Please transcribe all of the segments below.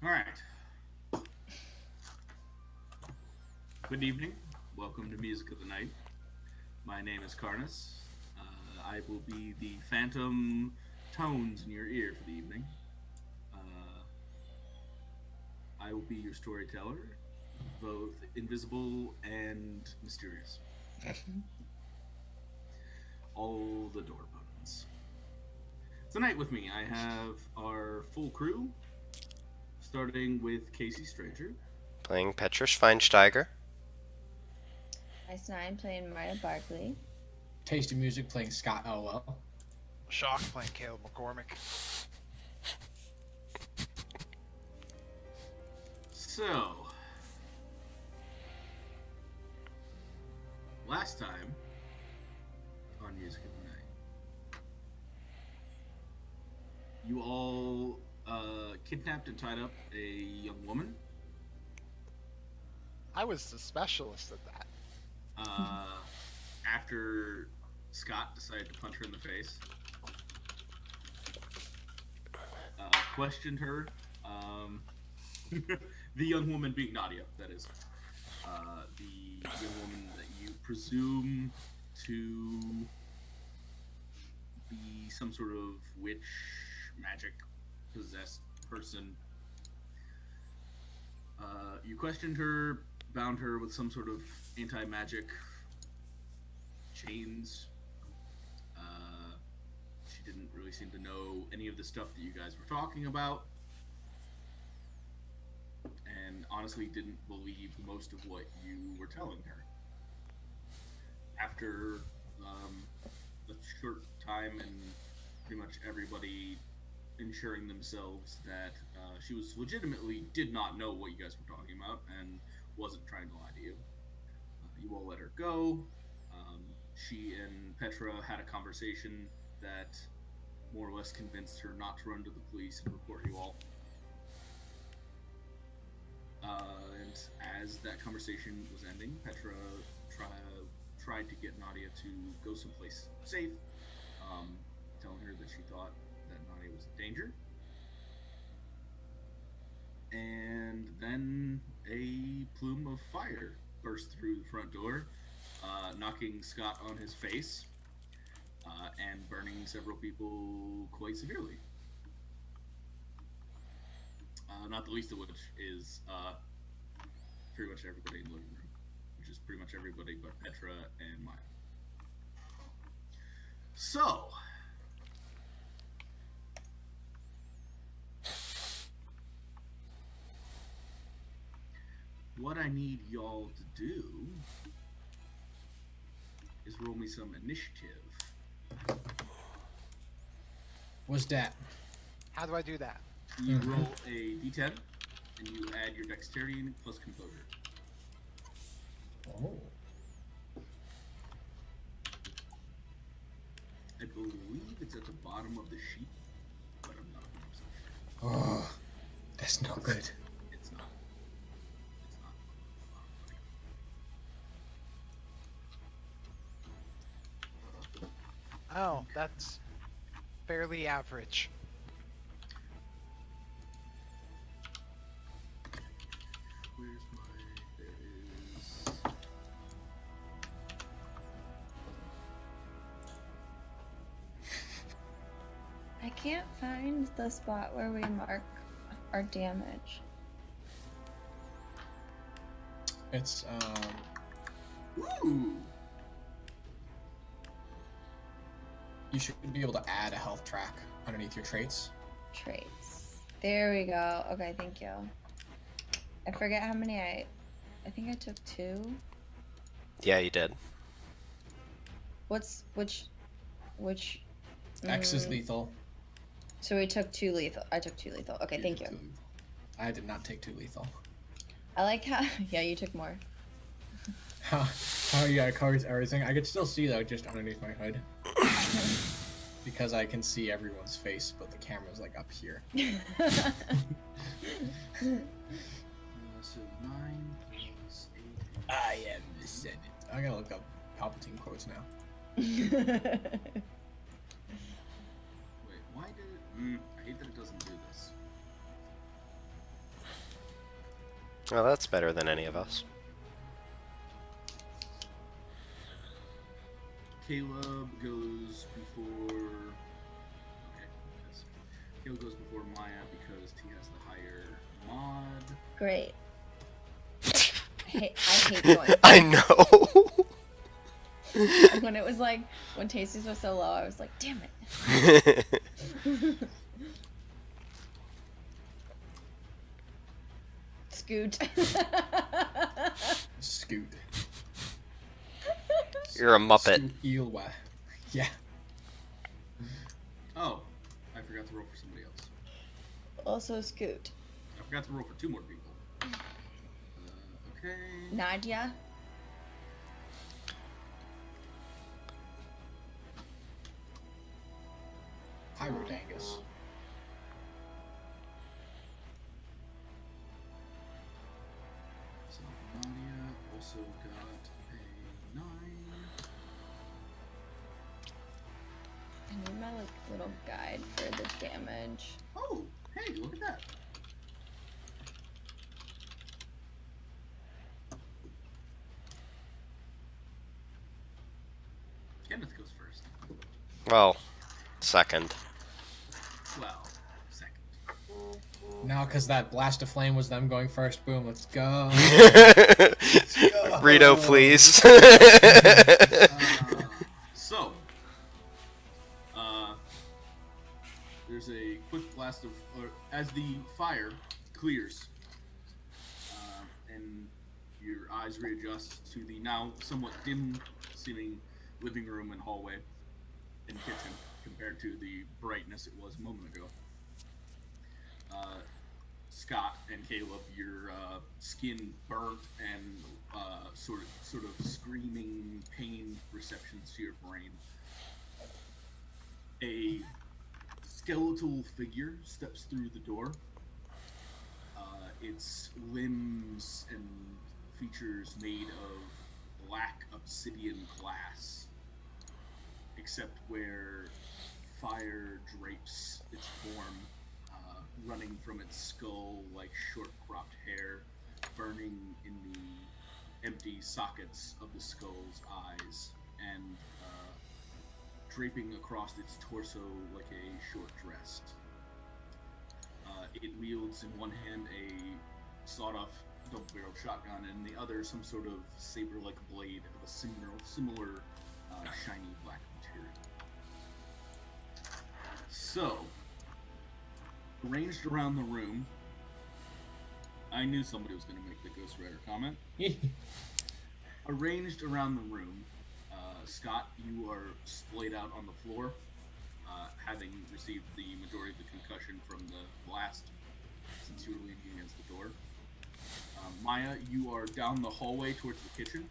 All right. Good evening. Welcome to Music of the Night. My name is Karnis. I will be the phantom tones in your ear for the evening. Uh, I will be your storyteller, both invisible and mysterious. All the door buttons. Tonight with me, I have our full crew, starting with kcStranger. Playing Petrus Schweinsteiger. Ice Nine playing Marta Barkley. Tasty Music playing Scott Elwell. Leshok playing Caleb McCormick. So, last time on Music of the Night, you all kidnapped and tied up a young woman. I was the specialist at that. After Scott decided to punch her in the face, questioned her. The young woman being Nadia, that is. The young woman that you presume to be some sort of witch, magic, possessed person. You questioned her, bound her with some sort of anti-magic chains. She didn't really seem to know any of the stuff that you guys were talking about, and honestly didn't believe most of what you were telling her. After a short time and pretty much everybody ensuring themselves that she was legitimately did not know what you guys were talking about and wasn't trying to lie to you, you all let her go. She and Petra had a conversation that more or less convinced her not to run to the police and report you all. And as that conversation was ending, Petra tried to get Nadia to go someplace safe, telling her that she thought that Nadia was in danger. And then a plume of fire burst through the front door, knocking Scott on his face and burning several people quite severely. Not the least of which is pretty much everybody in the living room, which is pretty much everybody but Petra and Maya. So, what I need y'all to do is roll me some initiative. What's that? How do I do that? You roll a d10, and you add your dexterity plus composure. Oh. I believe it's at the bottom of the sheet, but I'm not 100% sure. Oh, that's no good. It's not. It's not. Oh, that's fairly average. Where's my... There is... I can't find the spot where we mark our damage. It's Ooh! you should be able to add a health track underneath your traits. Traits. There we go. Okay, thank you. I forget how many I think I took 2. Yeah, you did. Which X is lethal. So we took 2 lethal. I took 2 lethal. Okay, thank you. I did not take 2 lethal. I like how yeah, you took more. How yeah, it covers everything. I could still see though, just underneath my hood. Because I can see everyone's face, but the camera's like up here. So 9 plus 8. I am the Senate. I gotta look up Palpatine quotes now. Wait, why did it... I hate that it doesn't do this. Well, that's better than any of us. Caleb goes before. Okay, yes. Caleb goes before Maya because he has the higher mod. Great. I hate going. I know. When it was like, when Tasty's was so low, I was like, damn it. Scoot. Scoot. You're a Muppet. Scoot Eelwa. Yeah. Oh, I forgot to roll for somebody else. Also Scoot. I forgot to roll for 2 more people. Okay. Nadia. Pyrodangus. So Nadia also got a 9. I need my like little guide for the damage. Oh, hey, look at that. Kenneth goes first. Well, second. Well, second. No, because that blast of flame was them going first. Boom, let's go. Rito, please. So, there's a quick blast of, as the fire clears, and your eyes readjust to the now somewhat dim-seeming living room and hallway and kitchen compared to the brightness it was a moment ago. Scott and Caleb, your skin burnt and sort of screaming pain receptions to your brain. A skeletal figure steps through the door. Its limbs and features made of black obsidian glass, except where fire drapes its form, running from its skull like short cropped hair, burning in the empty sockets of the skull's eyes, and draping across its torso like a short dress. It wields in one hand a sawed-off double-barreled shotgun, and in the other some sort of saber-like blade of a similar shiny black material. So, arranged around the room, I knew somebody was going to make the Ghost Rider comment. Arranged around the room, Scott, you are splayed out on the floor, having received the majority of the concussion from the blast since you were leaning against the door. Maya, you are down the hallway towards the kitchen.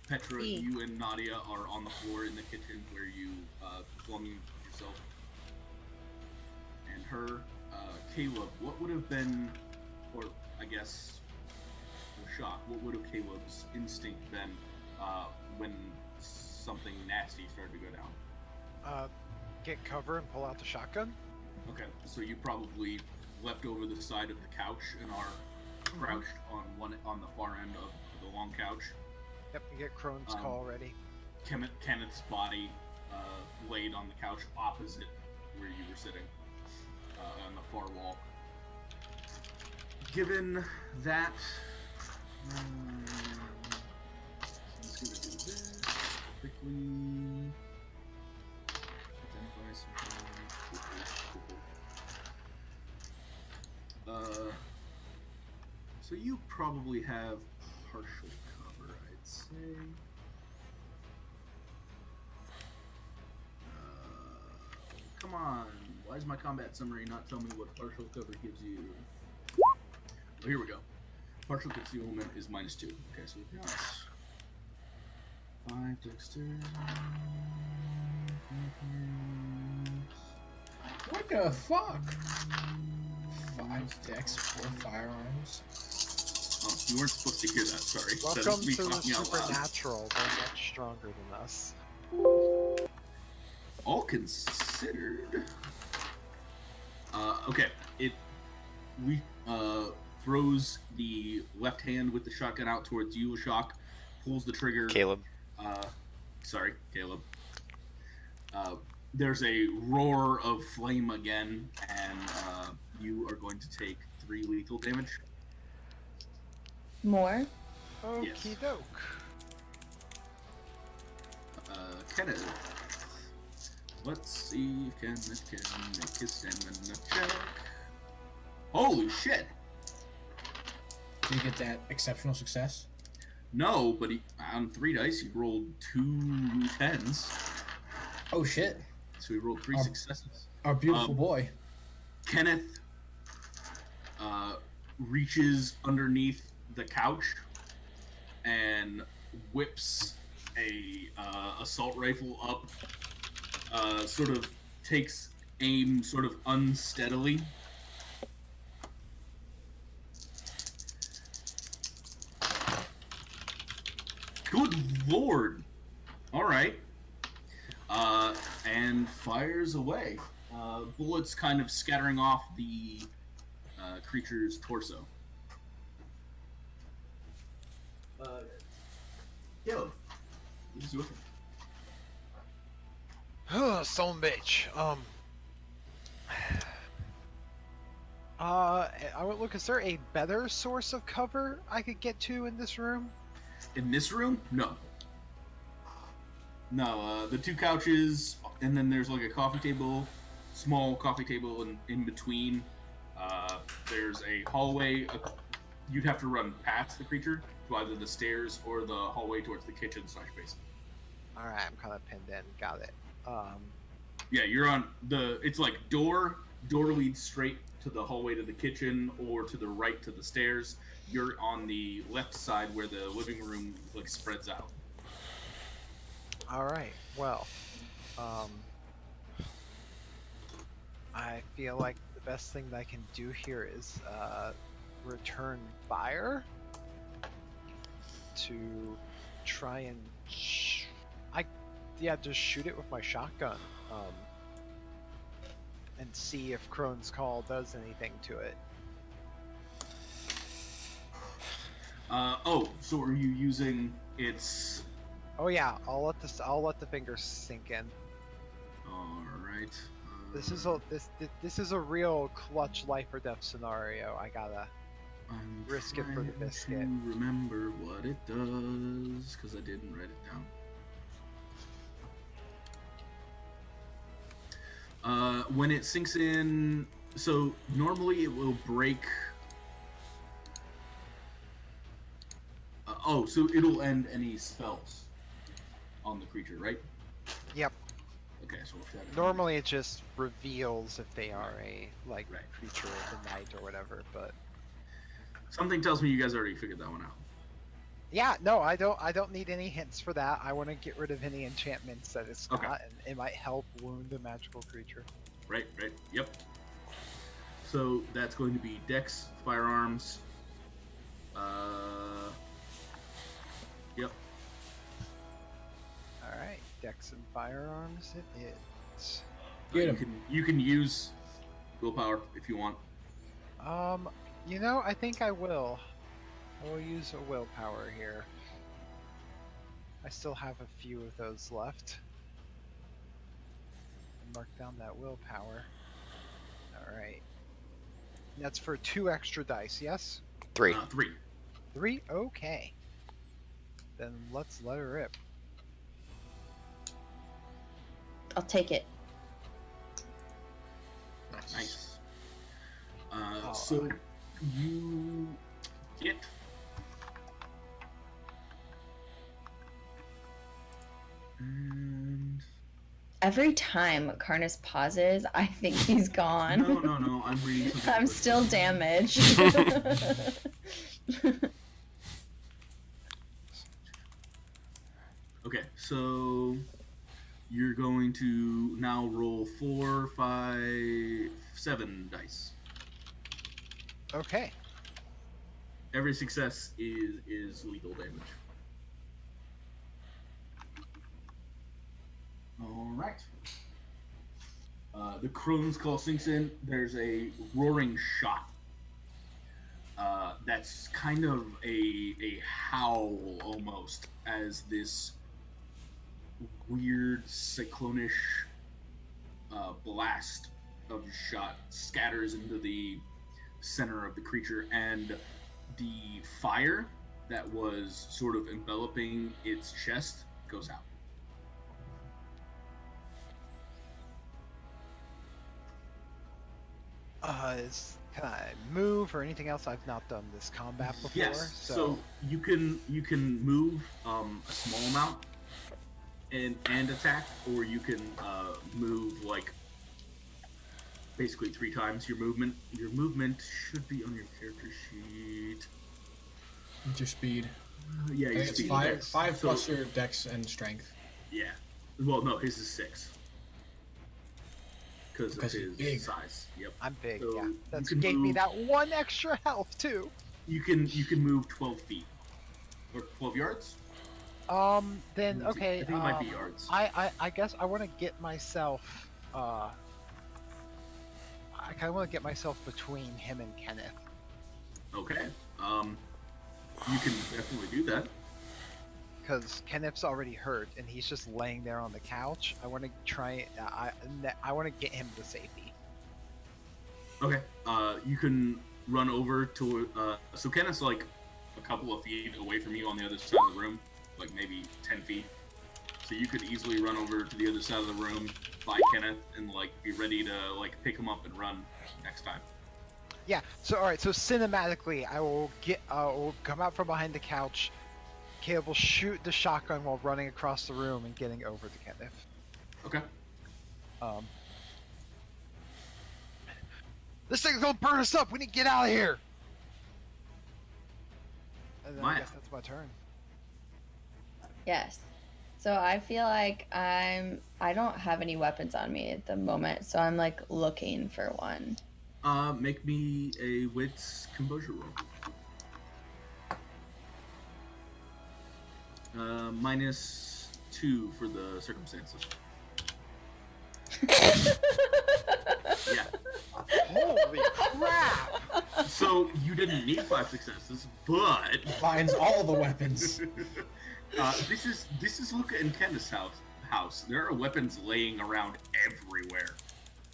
Petra, you and Nadia are on the floor in the kitchen where you flung yourself. And her, Caleb, what would have been, or I guess, a shock, what would have Caleb's instinct been when something nasty started to go down? Get cover and pull out the shotgun. Okay, so you probably leapt over the side of the couch and are crouched on the far end of the long couch. Yep, and get Crone's call ready. Kenneth's body laid on the couch opposite where you were sitting, on the far wall. Given that, he's gonna do this quickly. Identify something. So you probably have partial cover, I'd say. Come on, why does my combat summary not tell me what partial cover gives you? Well, here we go. Partial concealment is -2. Okay, so we've got 5 dexterity. What the fuck? 5 dex, 4 firearms. Oh, you weren't supposed to hear that, sorry. Welcome That's me to the talking out loud. supernatural. They're much stronger than us. All considered. Okay, throws the left hand with the shotgun out towards you, Leshok, pulls the trigger. Caleb. Sorry, Caleb. There's a roar of flame again, and you are going to take 3 lethal damage. More? Okie doke. Kenneth. Let's see if Kenneth can make his stamina check. Holy shit! Did you get that exceptional success? No, but on 3 dice, he rolled 2 10s. Oh shit! So he rolled 3 successes. Our beautiful boy. Kenneth reaches underneath the couch and whips a assault rifle up. Sort of takes aim sort of unsteadily. Good lord! All right. And fires away. Bullets kind of scattering off the creature's torso. Caleb, this is your turn. Son of a bitch. I would look. Is there a better source of cover I could get to in this room? In this room? No. No, the 2 couches, and then there's like a coffee table, small coffee table in between. There's a hallway. You'd have to run past the creature to either the stairs or the hallway towards the kitchen/basement. All right, I'm kind of pinned in. Got it. Yeah, you're on the. It's like door leads straight to the hallway to the kitchen, or to the right to the stairs. You're on the left side where the living room like spreads out. All right. Well, I feel like the best thing that I can do here is return fire to try and just shoot it with my shotgun and see if Crone's Call does anything to it. So are you using its? Oh yeah, I'll let the fingers sink in. All right. This is a real clutch life or death scenario. I gotta risk it for the biscuit. To remember what it does, because I didn't write it down. When it sinks in, so normally it will break. So it'll end any spells on the creature, right? Yep. Okay, so we'll check. Normally it just reveals if they are a Right. creature of the night or whatever, but Something tells me you guys already figured that one out. yeah, no, I don't need any hints for that. I want to get rid of any enchantments that it's Okay. not, and it might help wound a magical creature. Right, yep. So that's going to be Dex, firearms. Yep. All right, dex and firearms it is. Get him. You can use willpower if you want. I think I will. I will use a willpower here. I still have a few of those left. Mark down that willpower. Alright. That's for 2 extra dice, yes? 3. 3. 3? Okay. Then let's let her rip. I'll take it. Nice. Oh, So you get. And Every time Karnis pauses, I think he's gone. no. I'm reading something. I'm still damaged. Okay, so you're going to now roll 4, 5, 7 dice. Okay. Every success is lethal damage. All right. The Crone's Call sinks in. There's a roaring shot. that's kind of a howl almost, as this weird cyclonish blast of shot scatters into the center of the creature, and the fire that was sort of enveloping its chest goes out. Can I move or anything else? I've not done this combat before. Yes, so you can move a small amount and attack, or you can move like basically 3 times your movement. Your movement should be on your character sheet. What's your speed? Yeah, your It's speed. five So- plus your dex and strength. Yeah. Well, no, his is 6. Because of Because he's his big. size. Yep. I'm big, So yeah. you That can gave me move- that 1 extra health too. You can move 12 feet or 12 yards. Then okay. I think it might be yards. I guess I want to get myself. I kind of want to get myself between him and Kenneth. Okay. You can definitely do that. Because Kenneth's already hurt and he's just laying there on the couch. I want to try. I want to get him to safety. Okay. You can run over to. So Kenneth's like a couple of feet away from you on the other side of the room, like maybe 10 feet. So you could easily run over to the other side of the room by Kenneth and like be ready to like pick him up and run next time. Yeah. So all right. So cinematically, I will come out from behind the couch. Caleb will shoot the shotgun while running across the room and getting over to Kenneth. Okay. This thing's gonna burn us up. We need to get out of here. And then I Maya. guess that's my turn. Yes. So I feel like I don't have any weapons on me at the moment, so I'm like looking for one. Make me a wits composure roll. -2 for the circumstances. Yeah. Holy crap! So you didn't need 5 successes, but Finds all the weapons. this is Luca and Candace's house. There are weapons laying around everywhere.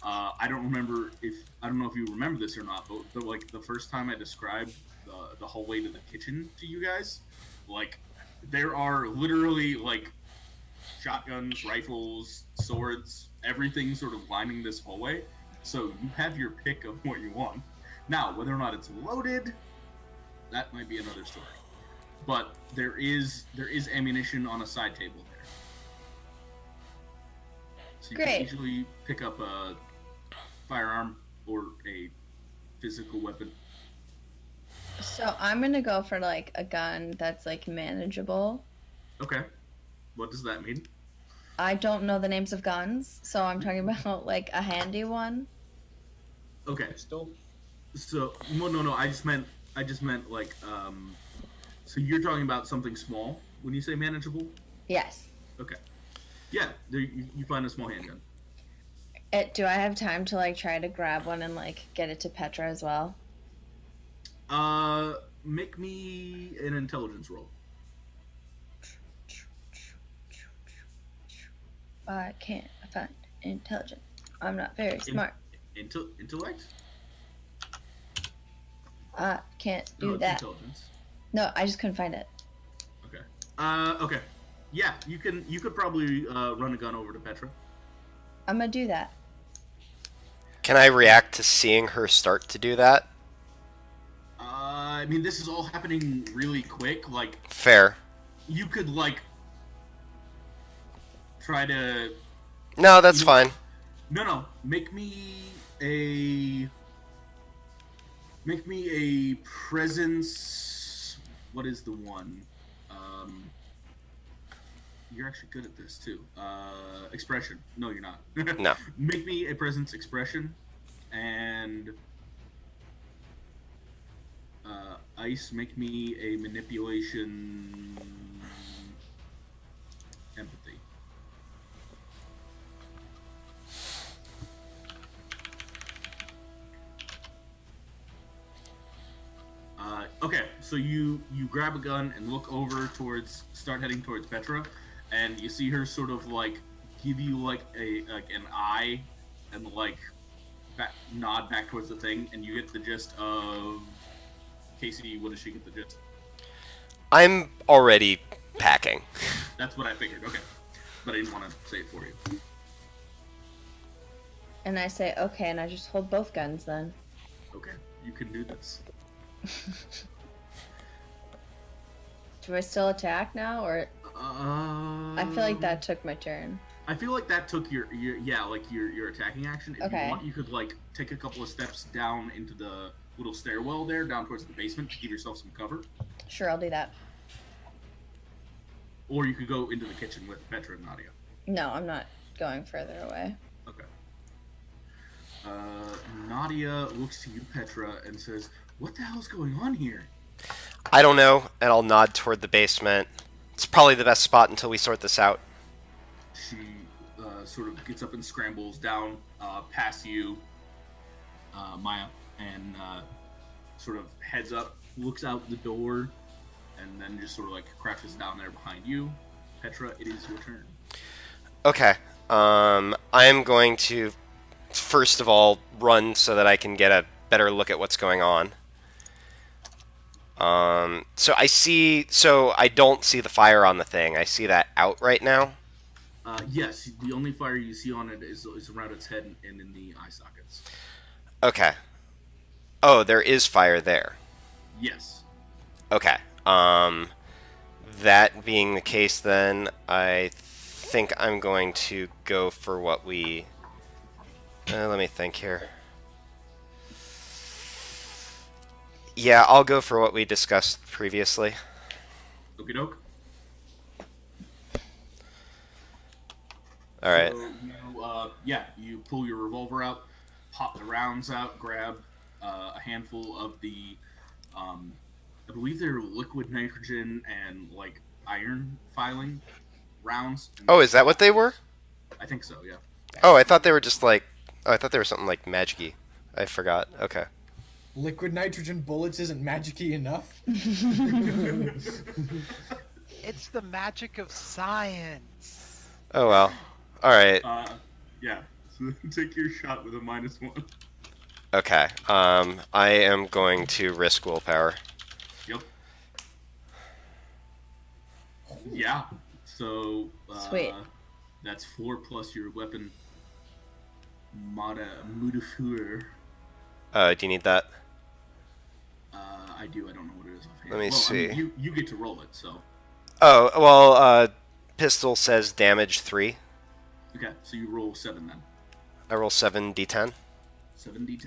I don't know if you remember this or not, but like the first time I described the hallway to the kitchen to you guys, like there are literally like shotguns, rifles, swords, everything sort of lining this hallway. So you have your pick of what you want. Now, whether or not it's loaded, that might be another story. But there is ammunition on a side table there. So you Great. can easily pick up a firearm or a physical weapon. So I'm gonna go for like a gun that's like manageable. Okay. What does that mean? I don't know the names of guns, so I'm talking about like a handy one. Okay. Still, So no. I just meant like so you're talking about something small when you say manageable? Yes. Okay. Yeah, there you find a small handgun. Do I have time to like try to grab one and like get it to Petra as well? Make me an intelligence roll. I can't find intelligence. I'm not very smart. Intellect? I can't No, do it's that. intelligence. No, I just couldn't find it. Okay. Okay. Yeah, you could probably run a gun over to Petra. I'm gonna do that. Can I react to seeing her start to do that? I mean, this is all happening really quick. Like, Fair. you could like try to. No, that's You know- fine. No. Make me a presence. What is the one? You're actually good at this too. Expression. No, you're not. No. Make me a presence expression, and Ice. Make me a manipulation empathy. Okay. So you grab a gun and look over start heading towards Petra, and you see her sort of like give you like an eye and like nod back towards the thing, and you get the gist of Casey. What does she get the gist? I'm already packing. That's what I figured. Okay, but I didn't want to say it for you. And I say, okay, and I just hold both guns then. Okay, you can do this. Do I still attack now, or I feel like that took my turn. I feel like that took your attacking action. If Okay. you want, you could like take a couple of steps down into the little stairwell there, down towards the basement, to give yourself some cover. Sure, I'll do that. Or you could go into the kitchen with Petra and Nadia. No, I'm not going further away. Okay. Nadia looks to you, Petra, and says, "What the hell's going on here?" I don't know, and I'll nod toward the basement. It's probably the best spot until we sort this out. She sort of gets up and scrambles down past you, Maya, and sort of heads up, looks out the door, and then just sort of like crouches down there behind you. Petra, it is your turn. Okay. I am going to, first of all, run so that I can get a better look at what's going on. So I don't see the fire on the thing. I see that out right now. Yes, the only fire you see on it is around its head and in the eye sockets. Okay. Oh, there is fire there. Yes. Okay. That being the case, then I think I'm going to go for what we. Let me think here. Yeah, I'll go for what we discussed previously. Okie doke. All right. So you pull your revolver out, pop the rounds out, grab a handful of the, I believe they're liquid nitrogen and like iron filing rounds. Oh, is that what they were? I think so. Yeah. Oh, I thought they were just like. Oh, I thought they were something like magic-y. I forgot. Okay. Liquid nitrogen bullets isn't magic-y enough? It's the magic of science. Oh well. All right. Yeah. So take your shot with a -1. Okay. I am going to risk willpower. Yep. Yeah. So Sweet. that's 4 plus your weapon modifier. Do you need that? I do. I don't know what it is offhand. Let me see. I mean, you get to roll it. So Oh well. Pistol says damage 3. okay. So you roll 7 then. I roll 7d10. 7d10.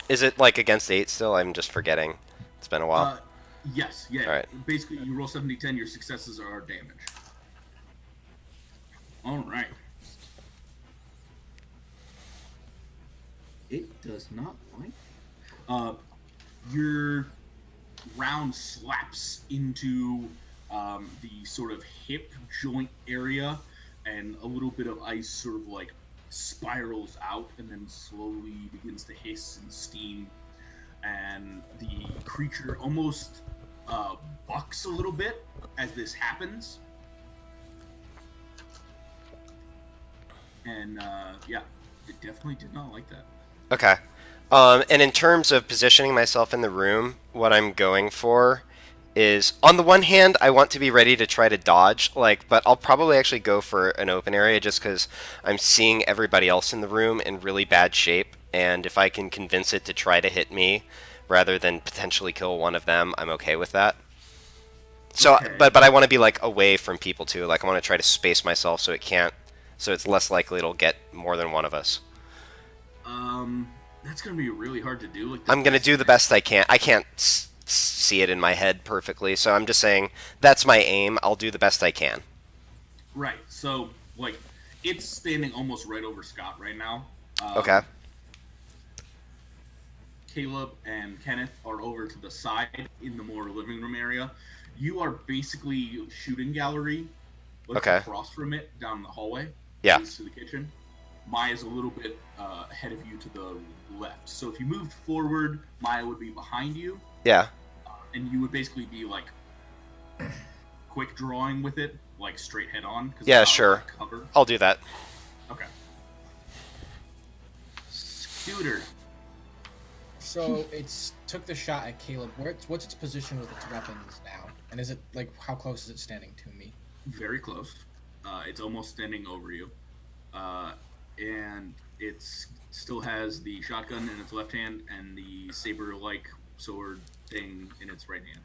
Is it like against 8 still? I'm just forgetting. It's been a while. Yes. Yeah. All right. Basically, you roll 7d10. Your successes are damage. All right. It does not like. Your round slaps into the sort of hip joint area, and a little bit of ice sort of like spirals out and then slowly begins to hiss and steam, and the creature almost bucks a little bit as this happens. And it definitely did not like that. Okay. And in terms of positioning myself in the room, what I'm going for is, on the one hand, I want to be ready to try to dodge, but I'll probably actually go for an open area just because I'm seeing everybody else in the room in really bad shape, and if I can convince it to try to hit me rather than potentially kill one of them, I'm okay with that. So, Okay. but I want to be away from people too. I want to try to space myself so it's less likely it'll get more than one of us. That's gonna be really hard to do. I'm going to do the best I can. I can't see it in my head perfectly, so I'm just saying that's my aim. I'll do the best I can. Right. So, it's standing almost right over Scott right now. Okay. Caleb and Kenneth are over to the side in the more living room area. You are basically shooting gallery. Okay. Across from it, down the hallway. Yeah. Leads to the kitchen. Maya's a little bit ahead of you to the left. So if you moved forward, Maya would be behind you. Yeah. and you would basically be like quick drawing with it, like straight head on. 'Cause Yeah, it's not sure. Cover. I'll do that. Okay. Scooter. So it's took the shot at Caleb. What's its position with its weapons now? And is it like how close is it standing to me? Very close. It's almost standing over you. And it still has the shotgun in its left hand and the saber-like sword thing in its right hand.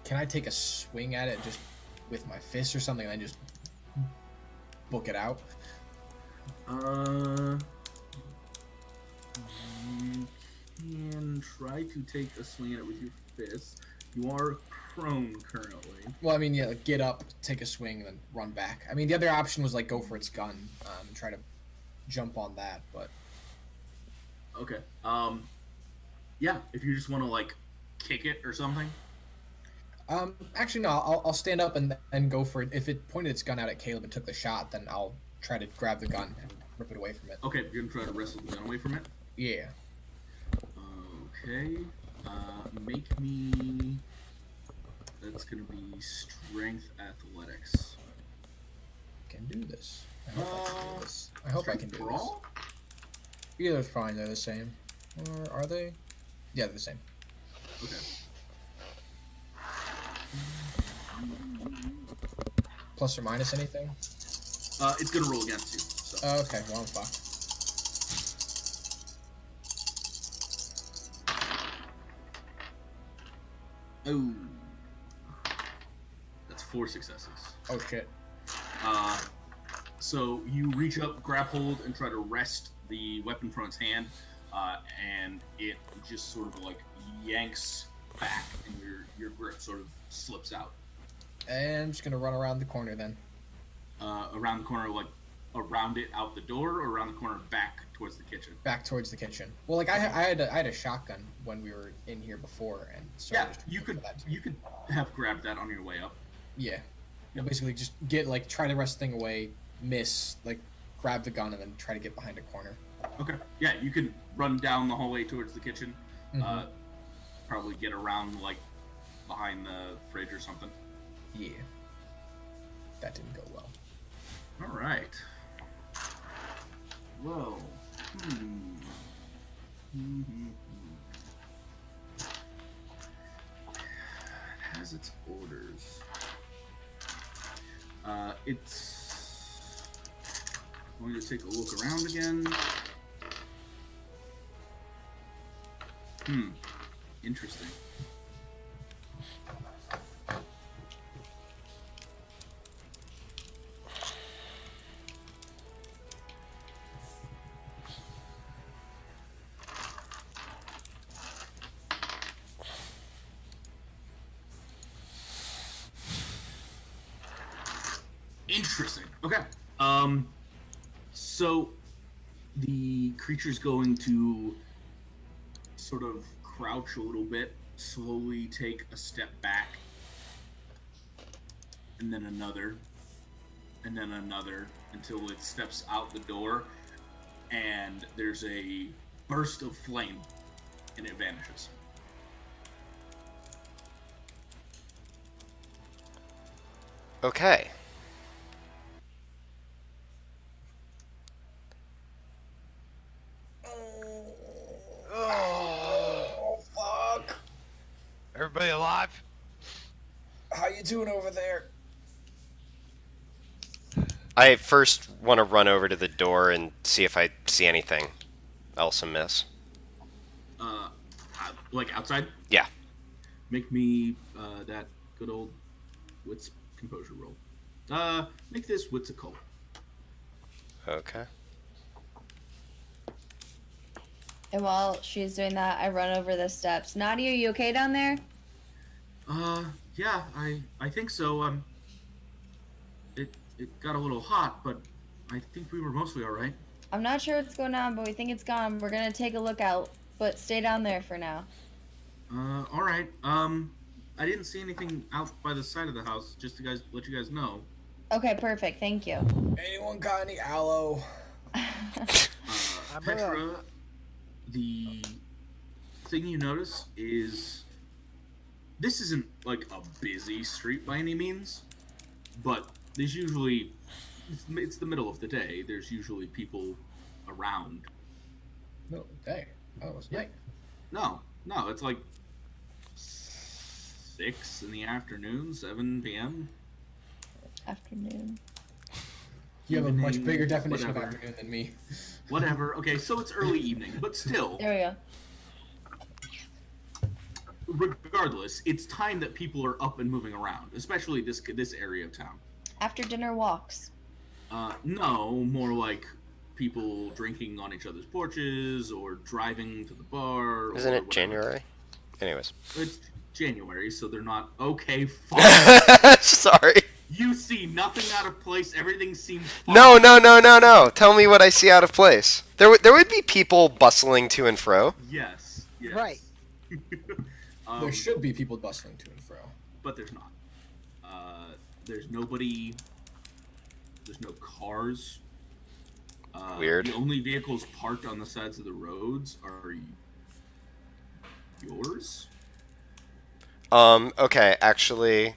Can I take a swing at it just with my fist or something and then just book it out? You can try to take a swing at it with your fist. You are prone currently. Well, I mean, yeah, like get up, take a swing, and then run back. I mean, the other option was like go for its gun and try to jump on that, but Okay. Yeah, if you just want to like kick it or something. actually no, I'll stand up and go for it. If it pointed its gun out at Caleb and took the shot, then I'll try to grab the gun and rip it away from it. Okay, you're gonna try to wrestle the gun away from it. Yeah. Okay. Make me. That's gonna be strength athletics. Can do this. I hope I can do this. I hope I can do Brawl? this. Either's fine. They're the same. Or are they? Yeah, they're the same. Okay. Plus or minus anything? It's gonna roll against you. So. Okay, well I'm fucked. Oh. That's 4 successes. Oh shit. So you reach up, grab hold, and try to wrest the weapon from its hand, and it just sort of like yanks back, and your grip sort of slips out. And I'm just gonna run around the corner then. Around the corner, like around it out the door, or around the corner back towards the kitchen. Back towards the kitchen. Well, like I had a shotgun when we were in here before, and so I Yeah, just you went for could that too. you could have grabbed that on your way up. Yeah. You'll basically just get like try to wrest the thing away, miss, like grab the gun, and then try to get behind a corner. Okay. Yeah, you can run down the hallway towards the kitchen. Mhm. Probably get around like behind the fridge or something. Yeah. That didn't go well. All right. Well. It has its orders. It's going to take a look around again. Interesting. Interesting. Okay. So the creature's going to sort of crouch a little bit, slowly take a step back, and then another, until it steps out the door, and there's a burst of flame, and it vanishes. Okay. Oh fuck! Everybody alive? How you doing over there? I first want to run over to the door and see if I see anything else amiss. Like outside? Yeah. Make me that good old wits composure roll. Make this wits occult. Okay. And while she's doing that, I run over the steps. Nadia, are you okay down there? Yeah, I think so. It got a little hot, but I think we were mostly all right. I'm not sure what's going on, but we think it's gone. We're gonna take a look out, but stay down there for now. All right. I didn't see anything out by the side of the house. Just to let you guys know. Okay, perfect. Thank you. Anyone got any aloe? I'm Petra, the thing you notice is this isn't like a busy street by any means, but there's usually it's the middle of the day. There's usually people around. No, day. Oh, it's night. No, it's like 6 in the afternoon, 7 p.m. Afternoon. You have a much Evening, bigger definition whatever. of afternoon than me. Whatever. Okay, so it's early evening, but still, There we go. regardless, it's time that people are up and moving around, especially this area of town. After dinner walks. No, more like people drinking on each other's porches or driving to the bar. Isn't or it whatever. January? Anyways. It's January, so they're not okay. Fine. Sorry. You see nothing out of place. Everything seems fine. No. Tell me what I see out of place. There would be people bustling to and fro. Yes. Right. There should be people bustling to and fro. But there's not. There's nobody. There's no cars. Weird. The only vehicles parked on the sides of the roads are yours. Okay, actually.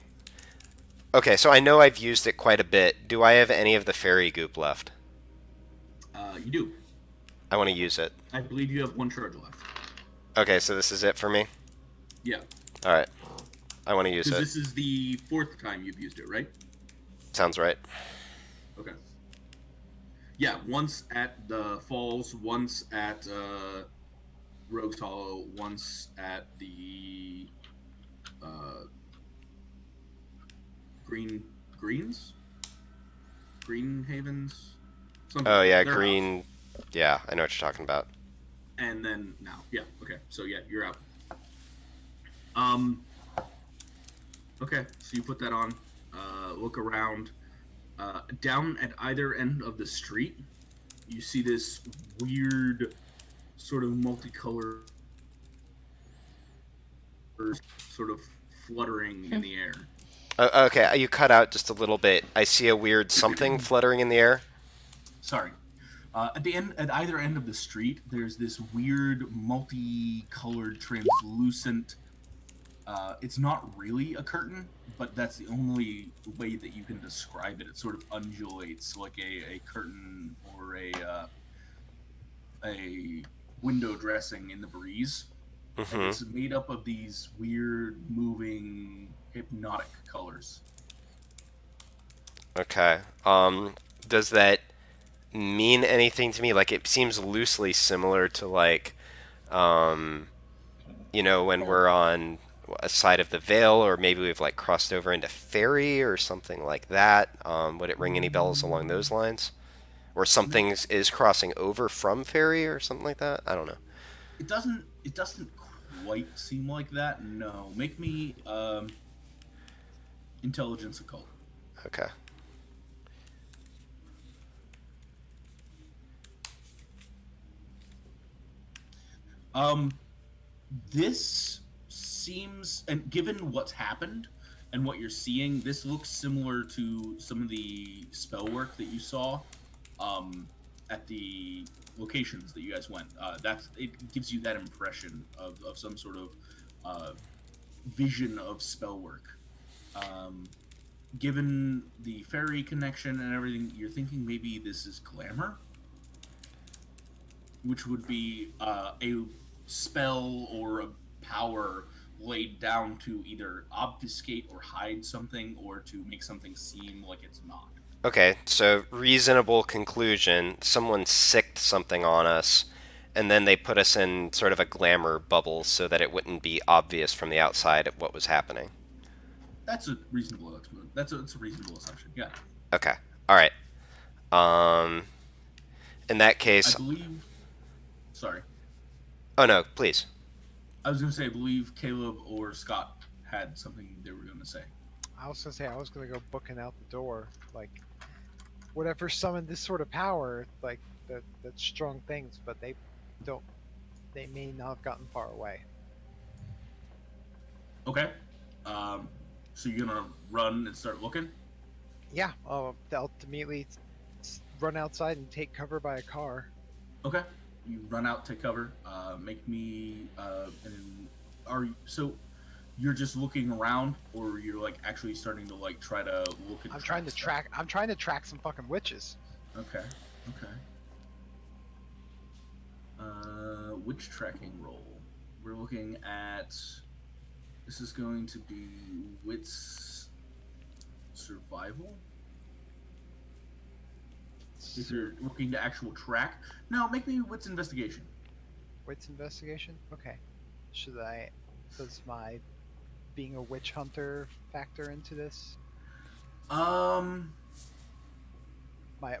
Okay, so I know I've used it quite a bit. Do I have any of the fairy goop left? You do. I want to use it. I believe you have 1 charge left. Okay, so this is it for me? Yeah. Alright. I want to use Because it. this is the 4th time you've used it, right? Sounds right. Okay. Yeah, once at the falls, once at Rogue's Hollow, once at the Green Havens. Something Oh, yeah, thereabouts. green. Yeah, I know what you're talking about. And then now, yeah, okay. So yeah, you're out. Okay, so you put that on. Look around. Down at either end of the street, you see this weird, sort of multicolored, sort of fluttering in the air. Okay, you cut out just a little bit. I see a weird something fluttering in the air. Sorry. At either end of the street, there's this weird, multicolored, translucent. It's not really a curtain, but that's the only way that you can describe it. It sort of undulates like a curtain or a window dressing in the breeze. Mm-hmm. And it's made up of these weird, moving, hypnotic colors. Okay. Does that mean anything to me? Like, it seems loosely similar to, like, when we're on a side of the veil, or maybe we've, like, crossed over into fairy or something like that. Would it ring any bells along those lines? Or something is crossing over from fairy or something like that? I don't know. It doesn't quite seem like that. No. Make me intelligence occult. Okay. This seems, and given what's happened and what you're seeing, this looks similar to some of the spell work that you saw at the locations that you guys went. It gives you that impression of some sort of vision of spell work. Given the fairy connection and everything, you're thinking maybe this is glamour, which would be a spell or a power laid down to either obfuscate or hide something, or to make something seem like it's not. Okay, so reasonable conclusion. Someone sicked something on us, and then they put us in sort of a glamour bubble so that it wouldn't be obvious from the outside of what was happening. That's a reasonable estimate. That's a reasonable assumption. Yeah. Okay. All right. In that case, I believe. Sorry. oh no, please. I was going to say, I believe Caleb or Scott had something they were going to say. I was gonna say I was gonna go booking out the door, like whatever summoned this sort of power, like that strong things, but they may not have gotten far away. Okay. So you're going to run and start looking? Yeah, I'll immediately run outside and take cover by a car. Okay. You run out to cover. Make me so you're just looking around, or you're like actually starting to like try to look at. I'm trying to track some fucking witches. Okay. Okay. Witch tracking roll. We're looking at. This is going to be wits survival. If you're looking to actual track, no, make me wits investigation. Wits investigation? Okay. Does my being a witch hunter factor into this? I'm not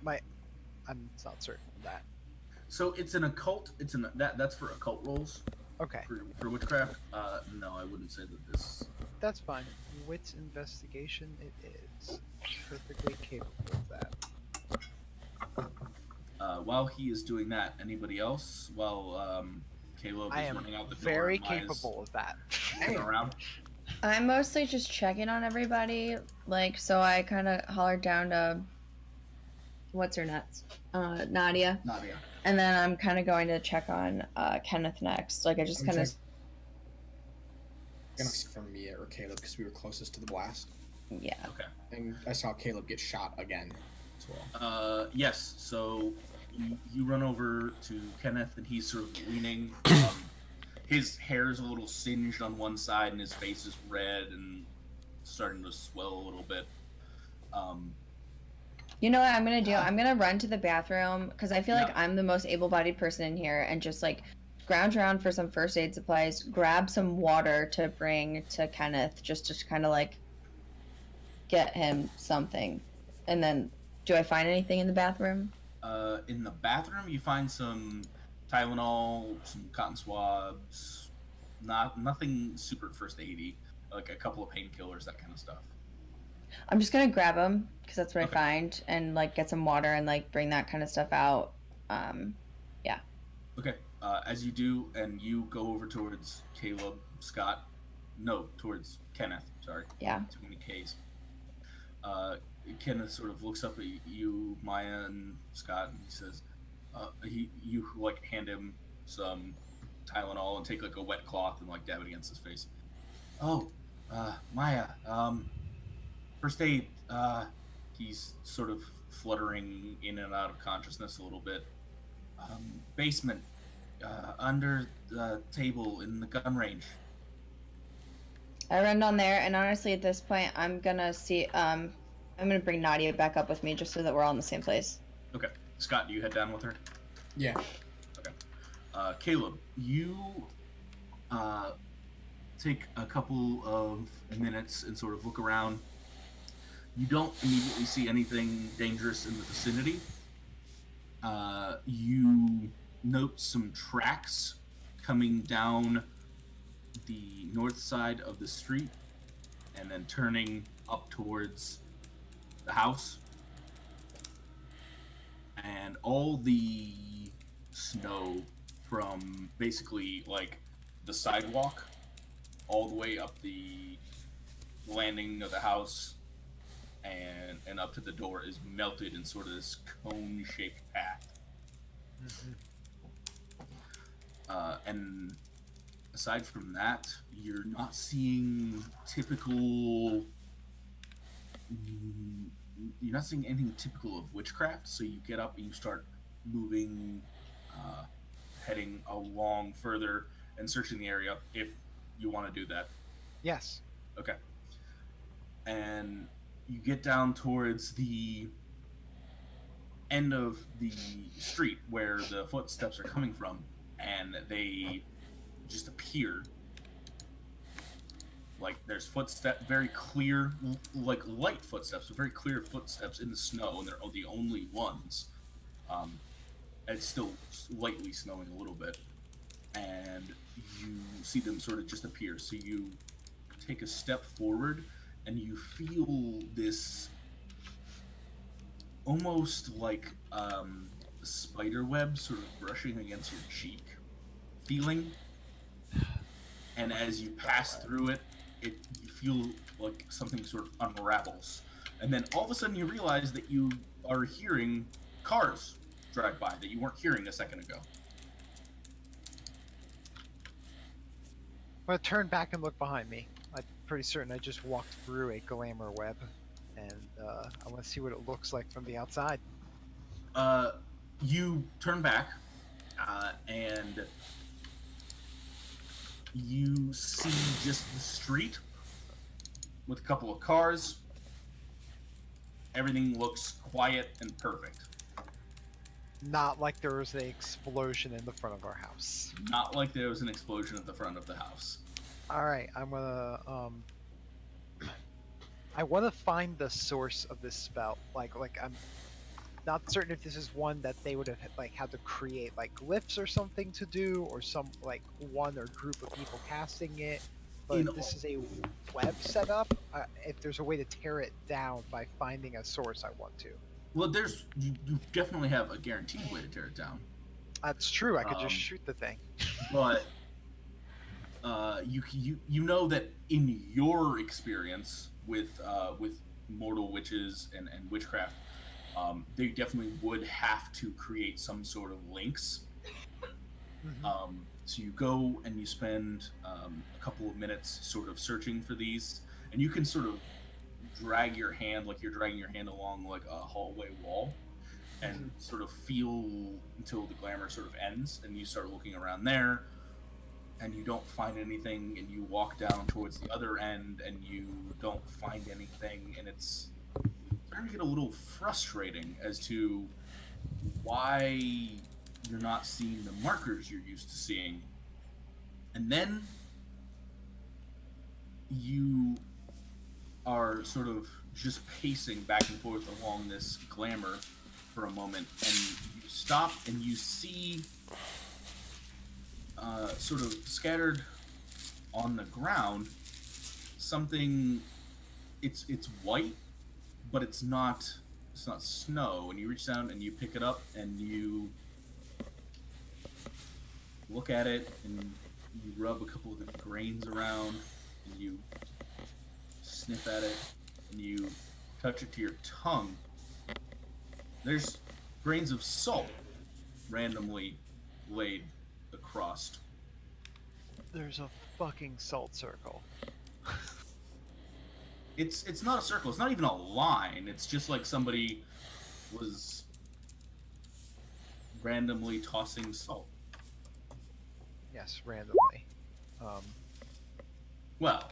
certain of that. So it's an occult. That's for occult rolls. Okay. For witchcraft. No, I wouldn't say that this. That's fine. Wits investigation it is. Perfectly capable of that. While he is doing that, anybody else? While Caleb I is am running out the door. very and Maya's capable of that. looking around. I'm mostly just checking on everybody. Like, so I kind of hollered down to what's her nuts, Nadia, Nadia. and then I'm kind of going to check on Kenneth next. Like, I just kind of. Gonna be from me or Caleb because we were closest to the blast, Yeah. Okay. and I saw Caleb get shot again as well. Yes. So you run over to Kenneth, and he's sort of leaning. His hair is a little singed on one side, and his face is red and starting to swell a little bit. You know what I'm gonna do? I'm gonna run to the bathroom because I feel like Yeah. I'm the most able-bodied person in here, and just like scrounge around for some first aid supplies, grab some water to bring to Kenneth, just to kind of like get him something. And then, do I find anything in the bathroom? In the bathroom, you find some Tylenol, some cotton swabs, nothing super first aidy, like a couple of painkillers, that kind of stuff. I'm just gonna grab them because that's what Okay. I find, and like get some water and like bring that kind of stuff out. Okay. As you do, and you go over towards Caleb, Scott, no, towards Kenneth. Sorry. Yeah. Too many K's. Kenneth sort of looks up at you, Maya, and Scott, and he says, you like hand him some Tylenol and take like a wet cloth and like dab it against his face. Oh, Maya, first aid. He's sort of fluttering in and out of consciousness a little bit. Basement, under the table in the gun range. I run down there, and honestly, at this point, I'm gonna see. I'm gonna bring Nadia back up with me just so that we're all in the same place. Okay. Scott, do you head down with her? Yeah. Okay. Caleb, you take a couple of minutes and sort of look around. You don't immediately see anything dangerous in the vicinity. You note some tracks coming down the north side of the street and then turning up towards the house. And all the snow from basically like the sidewalk all the way up the landing of the house and up to the door is melted in sort of this cone-shaped path. And aside from that, you're not seeing typical. You're not seeing anything typical of witchcraft. So you get up and you start moving, heading along further and searching the area if you want to do that. Yes. Okay. And you get down towards the end of the street where the footsteps are coming from, and they just appear. Like there's footsteps, very clear, like light footsteps, but very clear footsteps in the snow, and they're the only ones. It's still lightly snowing a little bit, and you see them sort of just appear. So you take a step forward, and you feel this almost like spider web sort of brushing against your cheek feeling. And as you pass through it, you feel like something sort of unravels. And then all of a sudden you realize that you are hearing cars drive by that you weren't hearing a second ago. I'm gonna turn back and look behind me. I'm pretty certain I just walked through a glamour web, and I want to see what it looks like from the outside. You turn back, and you see just the street with a couple of cars. Everything looks quiet and perfect. Not like there was an explosion in the front of our house. Not like there was an explosion at the front of the house. All right, I'm gonna I want to find the source of this spell. Like I'm not certain if this is one that they would have like had to create like glyphs or something to do, or some like one or group of people casting it. But this is a web setup. If there's a way to tear it down by finding a source, I want to. Well, you definitely have a guaranteed way to tear it down. That's true. I could just shoot the thing. But you know that in your experience with mortal witches and witchcraft, they definitely would have to create some sort of links. Mm-hmm. So you go and you spend a couple of minutes sort of searching for these, and you can sort of drag your hand like you're dragging your hand along like a hallway wall, and sort of feel until the glamour sort of ends, and you start looking around there, and you don't find anything, and you walk down towards the other end, and you don't find anything, and it's starting to get a little frustrating as to why you're not seeing the markers you're used to seeing. And then you are sort of just pacing back and forth along this glamour for a moment, and you stop and you see sort of scattered on the ground something. It's white, but it's not snow. And you reach down and you pick it up and you look at it and you rub a couple of the grains around and you sniff at it and you touch it to your tongue. There's grains of salt randomly laid across. There's a fucking salt circle. It's not a circle. It's not even a line. It's just like somebody was randomly tossing salt. Yes, randomly. Well,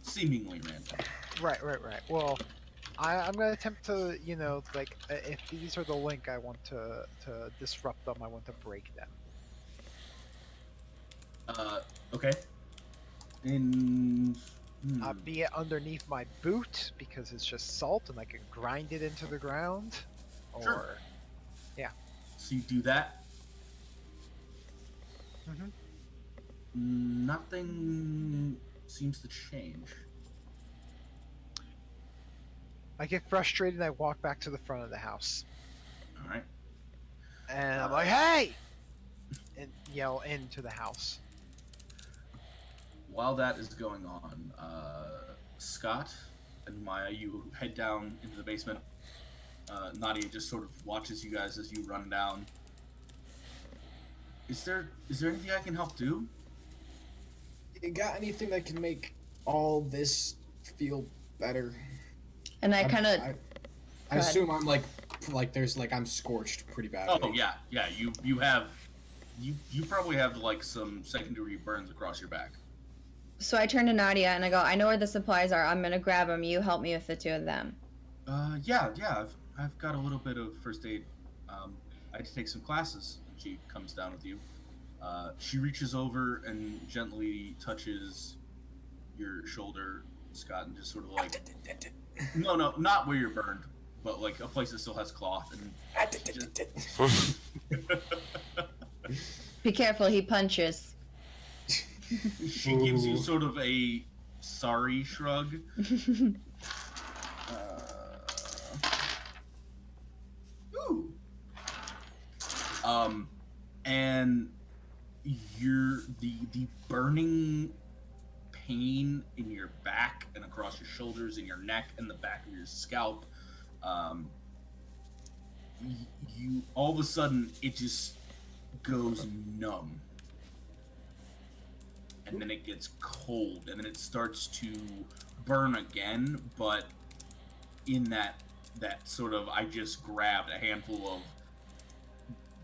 seemingly random. Right. Well, I'm gonna attempt to, like, if these are the link, I want to disrupt them. I want to break them. Okay. Be it underneath my boot because it's just salt and I can grind it into the ground, or Sure. So you do that. Nothing seems to change. I get frustrated and I walk back to the front of the house. All right. And I'm like, "Hey!" and yell into the house. While that is going on, Scott and Maya, you head down into the basement. Nadia just sort of watches you guys as you run down. Is there anything I can help do? You got anything that can make all this feel better? And I kind of. I assume I'm like there's like I'm scorched pretty badly. Oh yeah. You probably have like some second-degree burns across your back. So I turn to Nadia and I go, I know where the supplies are. I'm gonna grab them. You help me with the two of them. Yeah. I've got a little bit of first aid. I had to take some classes. She comes down with you. She reaches over and gently touches your shoulder, Scott, and just sort of like, no, not where you're burned, but like a place that still has cloth. And Be careful, he punches. she gives you sort of a sorry shrug. Ooh. And the burning pain in your back and across your shoulders and your neck and the back of your scalp you all of a sudden it just goes numb, and then it gets cold, and then it starts to burn again, but in that sort of I just grabbed a handful of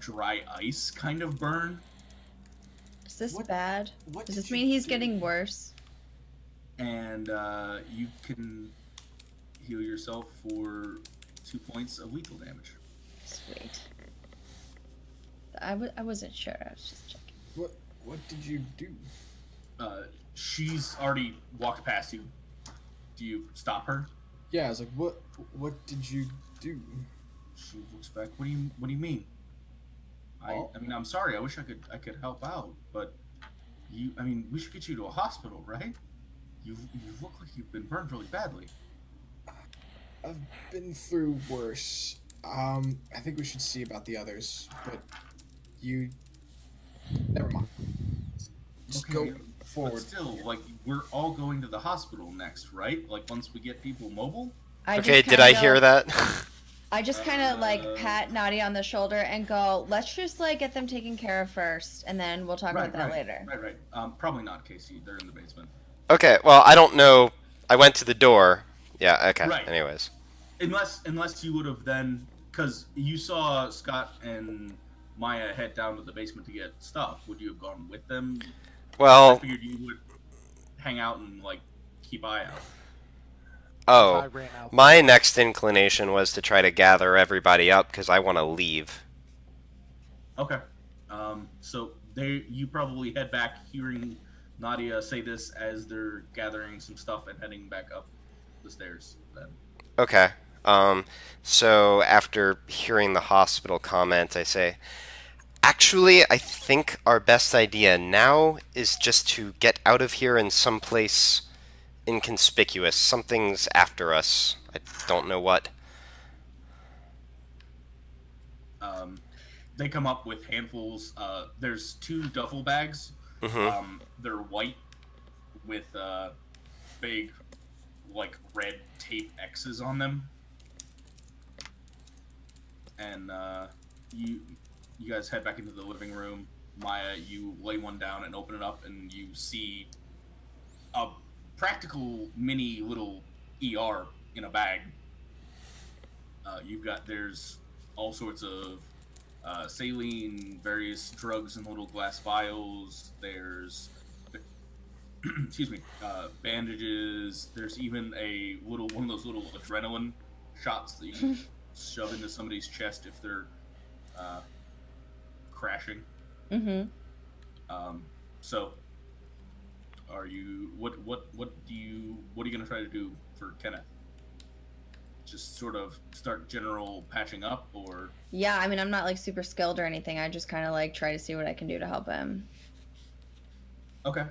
dry ice kind of burn. Is this What- bad? What Does did this you mean he's do? getting worse? And you can heal yourself for 2 points of lethal damage. Sweet. I wasn't sure. I was just checking. What did you do? She's already walked past you. Do you stop her? Yeah, I was like, what did you do? She looks back. What do you mean? I mean, I'm sorry. I wish I could help out, but we should get you to a hospital, right? You look like you've been burned really badly. I've been through worse. I think we should see about the others, but you never mind. Just Okay, go forward. But still, like, we're all going to the hospital next, right? Like, once we get people mobile? Okay, did I hear that? I just kind of like pat Nadia on the shoulder and go, let's just like get them taken care of first, and then we'll talk about that later. Right. Probably not, Casey. They're in the basement. Okay, well, I don't know. I went to the door. Yeah, okay. Right. Anyways. Unless you would have then, because you saw Scott and Maya head down to the basement to get stuff. Would you have gone with them? I Well, figured you would hang out and like keep eye out. I oh, ran out. my next inclination was to try to gather everybody up because I want to leave. Okay. So you probably head back, hearing Nadia say this as they're gathering some stuff and heading back up the stairs. Then. Okay. So after hearing the hospital comment, I say, actually, I think our best idea now is just to get out of here in some place inconspicuous. Something's after us. I don't know what. They come up with handfuls. There's 2 duffel bags. Mm-hmm. They're white with big, like, red tape X's on them. And you guys head back into the living room. Maya, you lay one down and open it up, and you see a practical mini little ER in a bag. There's all sorts of saline, various drugs in little glass vials. There's excuse me, bandages. There's even one of those little adrenaline shots that you can shove into somebody's chest if they're crashing. Mm-hmm. So, are you what are you gonna try to do for Kenneth? Just sort of start general patching up, or Yeah, I mean, I'm not like super skilled or anything. I just kind of like try to see what I can do to help him. okay.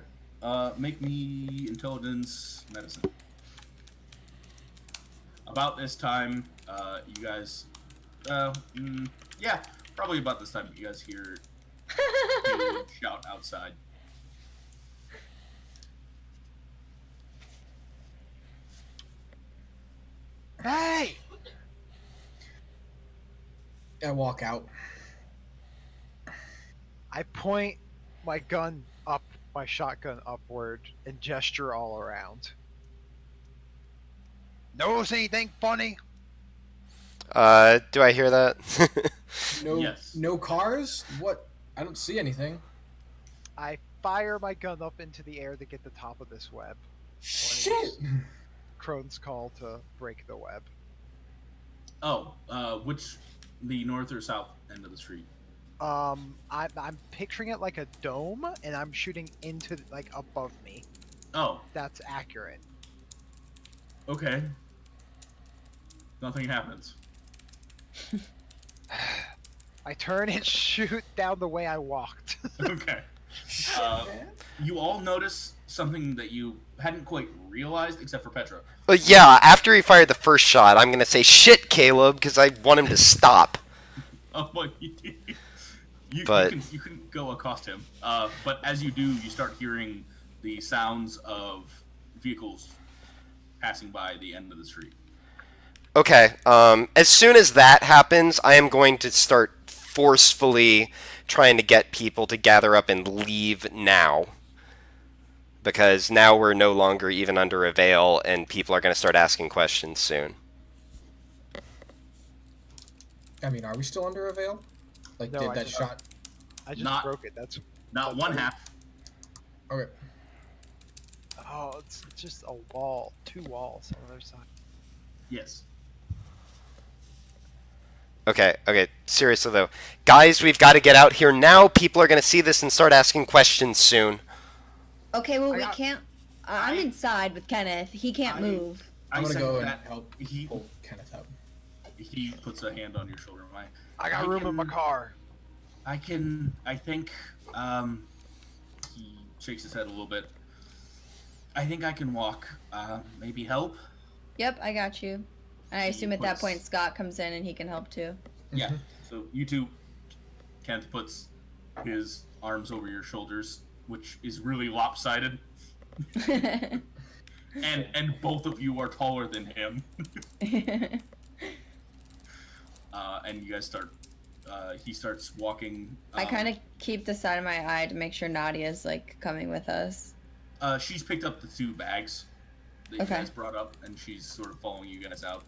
Make me intelligence medicine. About this time, you guys, yeah, probably about this time you guys hear a shout outside. Hey! I walk out. I point my gun up, my shotgun upward, and gesture all around. Notice anything funny? Do I hear that? No, Yes. no cars. What? I don't see anything. I fire my gun up into the air to get the top of this web. Shit. Crone's call to break the web. Oh, the north or south end of the street? I'm picturing it like a dome, and I'm shooting into like above me. Oh, That's accurate. okay. Nothing happens. I turn and shoot down the way I walked. Okay. You all notice something that you hadn't quite realized, except for Petra. Well, yeah, after he fired the first shot, I'm going to say, shit, Caleb, because I want him to stop. Oh, but But- you can go accost him. But as you do, you start hearing the sounds of vehicles passing by the end of the street. Okay. As soon as that happens, I am going to start forcefully trying to get people to gather up and leave now. Because now we're no longer even under a veil, and people are going to start asking questions soon. I mean, are we still under a veil? Like, No, did I that just- shot? I just Not- broke it. That's Not one half. Okay. oh, it's just a wall, 2 walls on the other side. Yes. Okay. Seriously, though. Guys, we've got to get out here now. People are going to see this and start asking questions soon. Okay, well, I we got- can't. I'm I- inside with Kenneth. He can't I- move. I'm gonna said go and that help he pull Kenneth up. he puts a hand on your shoulder. I got room in my car. I think he shakes his head a little bit. I think I can walk. Maybe help. Yep, I got you. And I He assume at that puts- point Scott comes in and he can help too. Yeah. So you two, Kent puts his arms over your shoulders, which is really lopsided, and both of you are taller than him. And you guys start. He starts walking. I kind of keep the side of my eye to make sure Nadia's like coming with us. She's picked up the 2 bags that you Okay. guys brought up, and she's sort of following you guys out.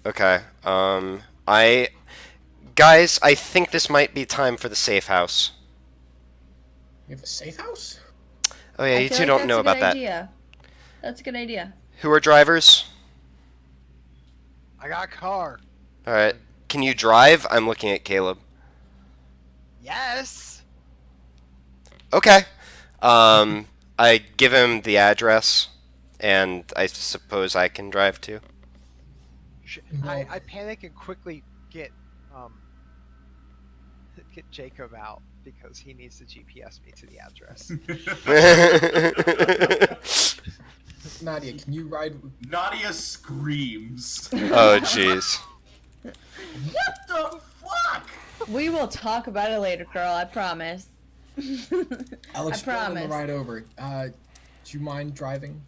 Okay. Guys, I think this might be time for the safe house. You have a safe house? Oh yeah, I you feel two like don't that's know a about good that. idea. That's a good idea. Who are drivers? I got a car. All right. Can you drive? I'm looking at Caleb. Yes. Okay. I give him the address, and I suppose I can drive too. I panic and quickly get Jacob out because he needs to GPS me to the address. Nadia, can you ride? Nadia screams. Oh jeez. What the fuck? We will talk about it later, girl. I promise. I'll I explain on the promise. ride over. Do you mind driving?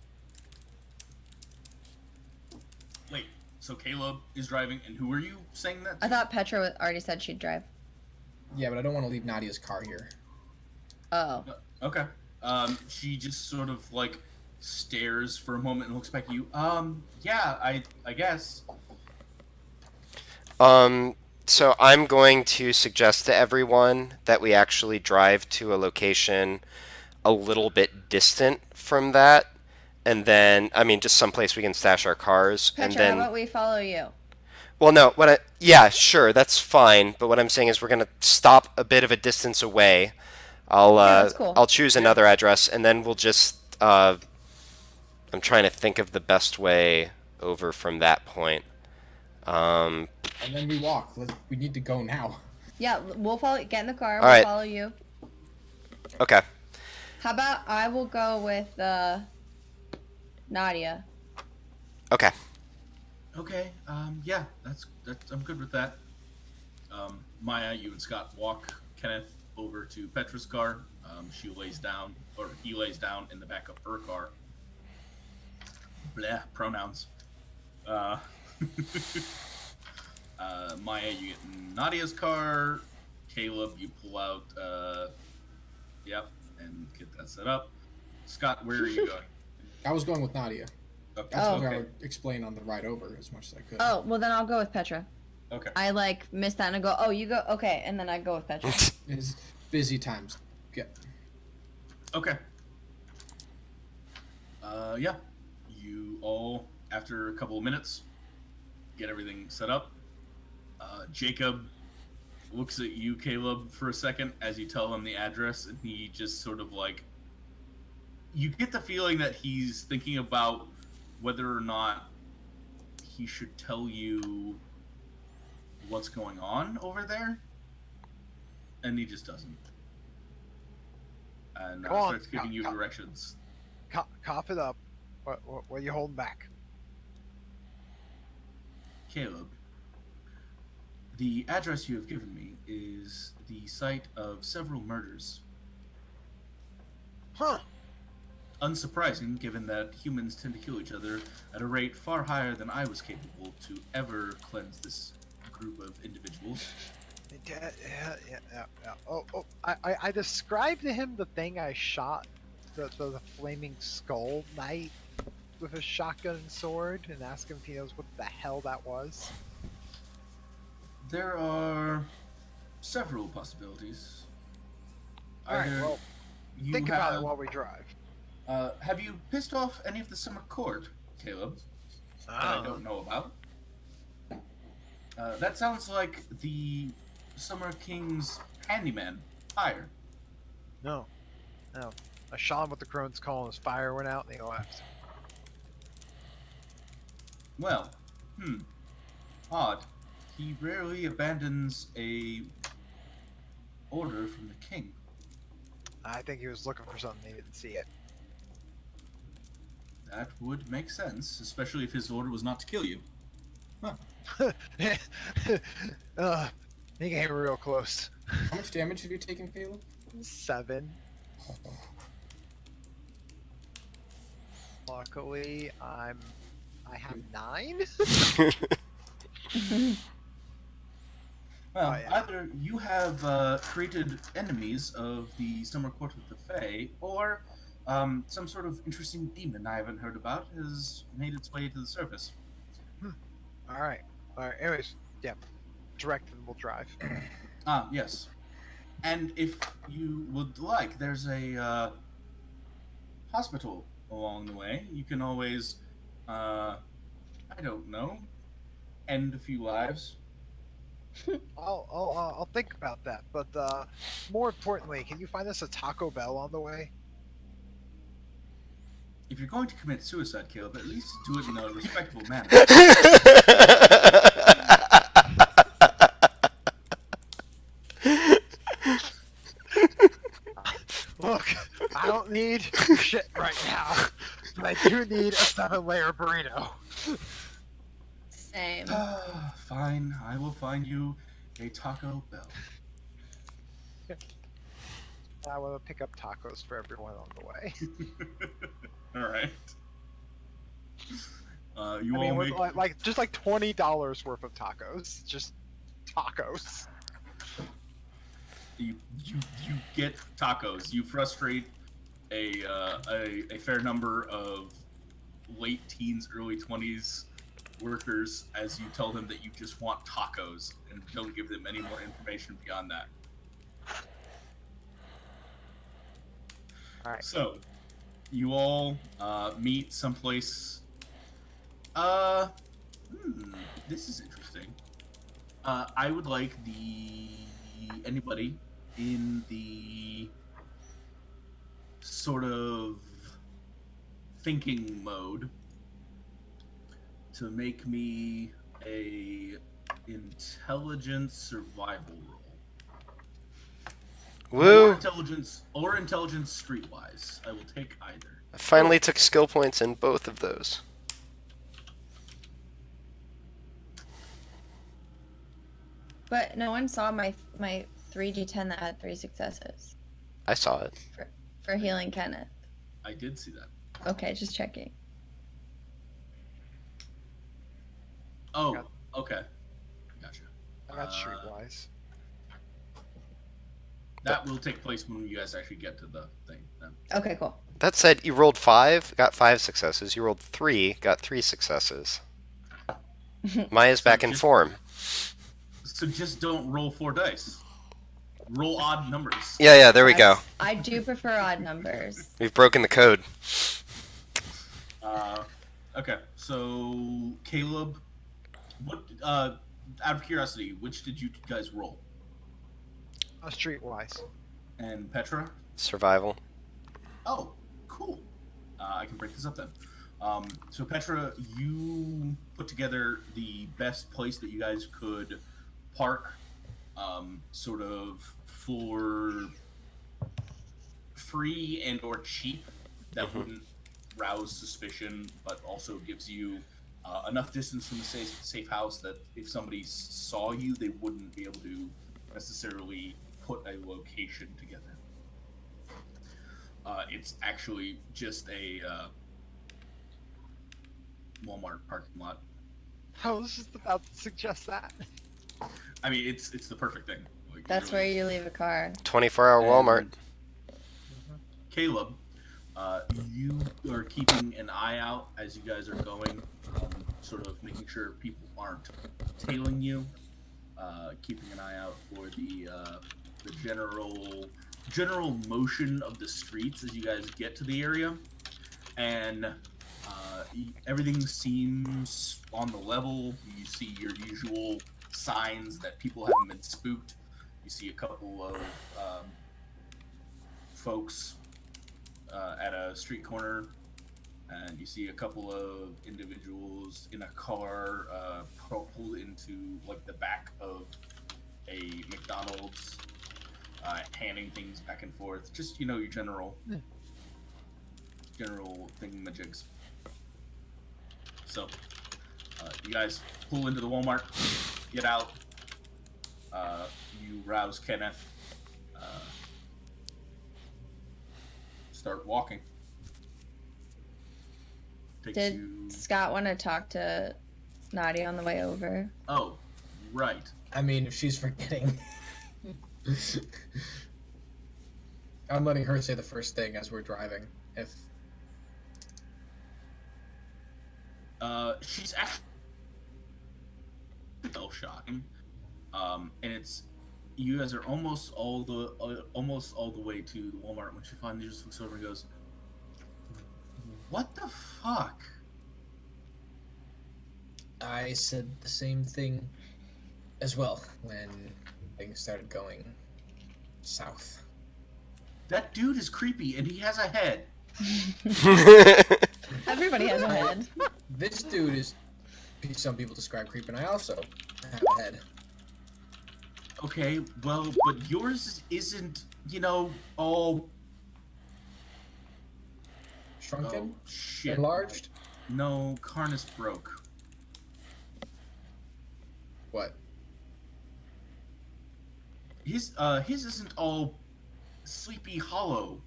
Wait, so Caleb is driving, and who are you saying that to? I thought Petra already said she'd drive. Yeah, but I don't want to leave Nadia's car here. Oh. Okay. She just sort of like stares for a moment and looks back at you. Yeah, I guess. So I'm going to suggest to everyone that we actually drive to a location a little bit distant from that, and then, I mean, just someplace we can stash our cars, Petra, and then. how about we follow you? Well, no, yeah, sure, that's fine. But what I'm saying is we're gonna stop a bit of a distance away. that's cool. I'll choose another address, and then we'll just. I'm trying to think of the best way over from that point. And then we walk. We need to go now. Yeah, we'll follow. Get in the car. All We'll right. follow you. Okay. How about I will go with Nadia. Okay. Okay. Yeah, that's I'm good with that. Maya, you and Scott walk Kenneth over to Petra's car. She lays down, or he lays down in the back of her car. Blah, pronouns. Maya, you get in Nadia's car. Caleb, you pull out, yep, and get that set up. Scott, where are you going? I was going with Nadia. Okay. That's what I Okay. would explain on the ride over as much as I could. Oh, well then I'll go with Petra. Okay. I like miss that and I go, oh, you go, okay, and then I go with Petra. It's busy times. Yeah. Okay. Yeah. You all, after a couple of minutes, get everything set up. Jacob looks at you, Caleb, for a second as you tell him the address, and he just sort of like. You get the feeling that he's thinking about whether or not he should tell you what's going on over there, and he just doesn't. And Come on, starts giving you come. directions. Cough it up. What are you holding back? Caleb, the address you have given me is the site of several murders. Huh? unsurprising given that humans tend to kill each other at a rate far higher than I was capable to ever cleanse this group of individuals. Yeah. I described to him the thing I shot, the flaming skull knight with a shotgun and sword, and asked him if he knows what the hell that was. There are several possibilities. Alright, Either well, you think have, about it while we drive. Have you pissed off any of the summer court, Caleb? That I don't know about. That sounds like the Summer King's handyman, Fire. No. I shot him with the crone's call and his fire went out and he left. Well, odd. He rarely abandons a order from the king. I think he was looking for something, he didn't see it. That would make sense, especially if his order was not to kill you. He came real close. How much damage have you taken, Caleb? 7. Luckily, I have 9. Well, Oh, yeah. either you have created enemies of the Summer Court of the Fae, or some sort of interesting demon I haven't heard about has made its way to the surface. All right. Anyways, yeah. Direct and we'll drive. Yes. And if you would like, there's a hospital along the way. You can always, I don't know, end a few lives. I'll think about that. But more importantly, can you find us a Taco Bell on the way? If you're going to commit suicide, Caleb, at least do it in a respectable manner. Look, I don't need your shit right now, but I do need a 7-layer burrito. Same. Fine, I will find you a Taco Bell. I want to pick up tacos for everyone on the way. All right. I You mean, all with, make... like just like $20 worth of tacos, just tacos. You get tacos. You frustrate a fair number of late teens, early 20s workers as you tell them that you just want tacos and don't give them any more information beyond that. All right. So, you all meet someplace. This is interesting. I would like anybody in the sort of thinking mode to make me a intelligence survival roll. Woo! Or intelligence streetwise. I will take either. I finally took skill points in both of those. But no one saw my 3d10 that had 3 successes I saw it. for healing Kenneth. I did see that. Okay, just checking. Oh, Got- okay. Gotcha. I got streetwise. That will take place when you guys actually get to the thing. Then. Okay, cool. That said, you rolled 5, got 5 successes. You rolled 3, got 3 successes. Maya's back in form. So just don't roll 4 dice. Roll odd numbers. Yeah, there we go. Yes, I do prefer odd numbers. We've broken the code. Okay, so Caleb, what? Out of curiosity, which did you guys roll? Streetwise. And Petra? Survival. Oh, cool. I can break this up then. So Petra, you put together the best place that you guys could park, sort of for free and or cheap that wouldn't rouse suspicion, but also gives you enough distance from the safe house that if somebody saw you, they wouldn't be able to necessarily put a location together. It's actually just a Walmart parking lot. I was just about to suggest that. I mean, it's the perfect thing. Like, it That's really where is. you leave a car. 24-hour Walmart. And Caleb, you are keeping an eye out as you guys are going, sort of making sure people aren't tailing you. Keeping an eye out for the general motion of the streets as you guys get to the area, and everything seems on the level. You see your usual signs that people haven't been spooked. You see a couple of folks at a street corner, and you see a couple of individuals in a car pulled into like the back of a McDonald's, handing things back and forth. Just your general thingamajigs. So you guys pull into the Walmart, get out. You rouse Kenneth. Start walking. Takes Did you... Scott want to talk to Nadia on the way over? Oh, right. I mean, if she's forgetting. I'm letting her say the first thing as we're driving. If She's actually so shocking. And it's you guys are almost all the way to the Walmart when she finally just looks over and goes, "What the fuck?" I said the same thing as well when things started going south. That dude is creepy, and he has a head. Everybody has a head. This dude is, some people describe creepy, and I also have a head. Okay, well, but yours isn't, all... Shrunken? Oh, shit. Enlarged? No, Karnis broke. What? His isn't all Sleepy Hollow.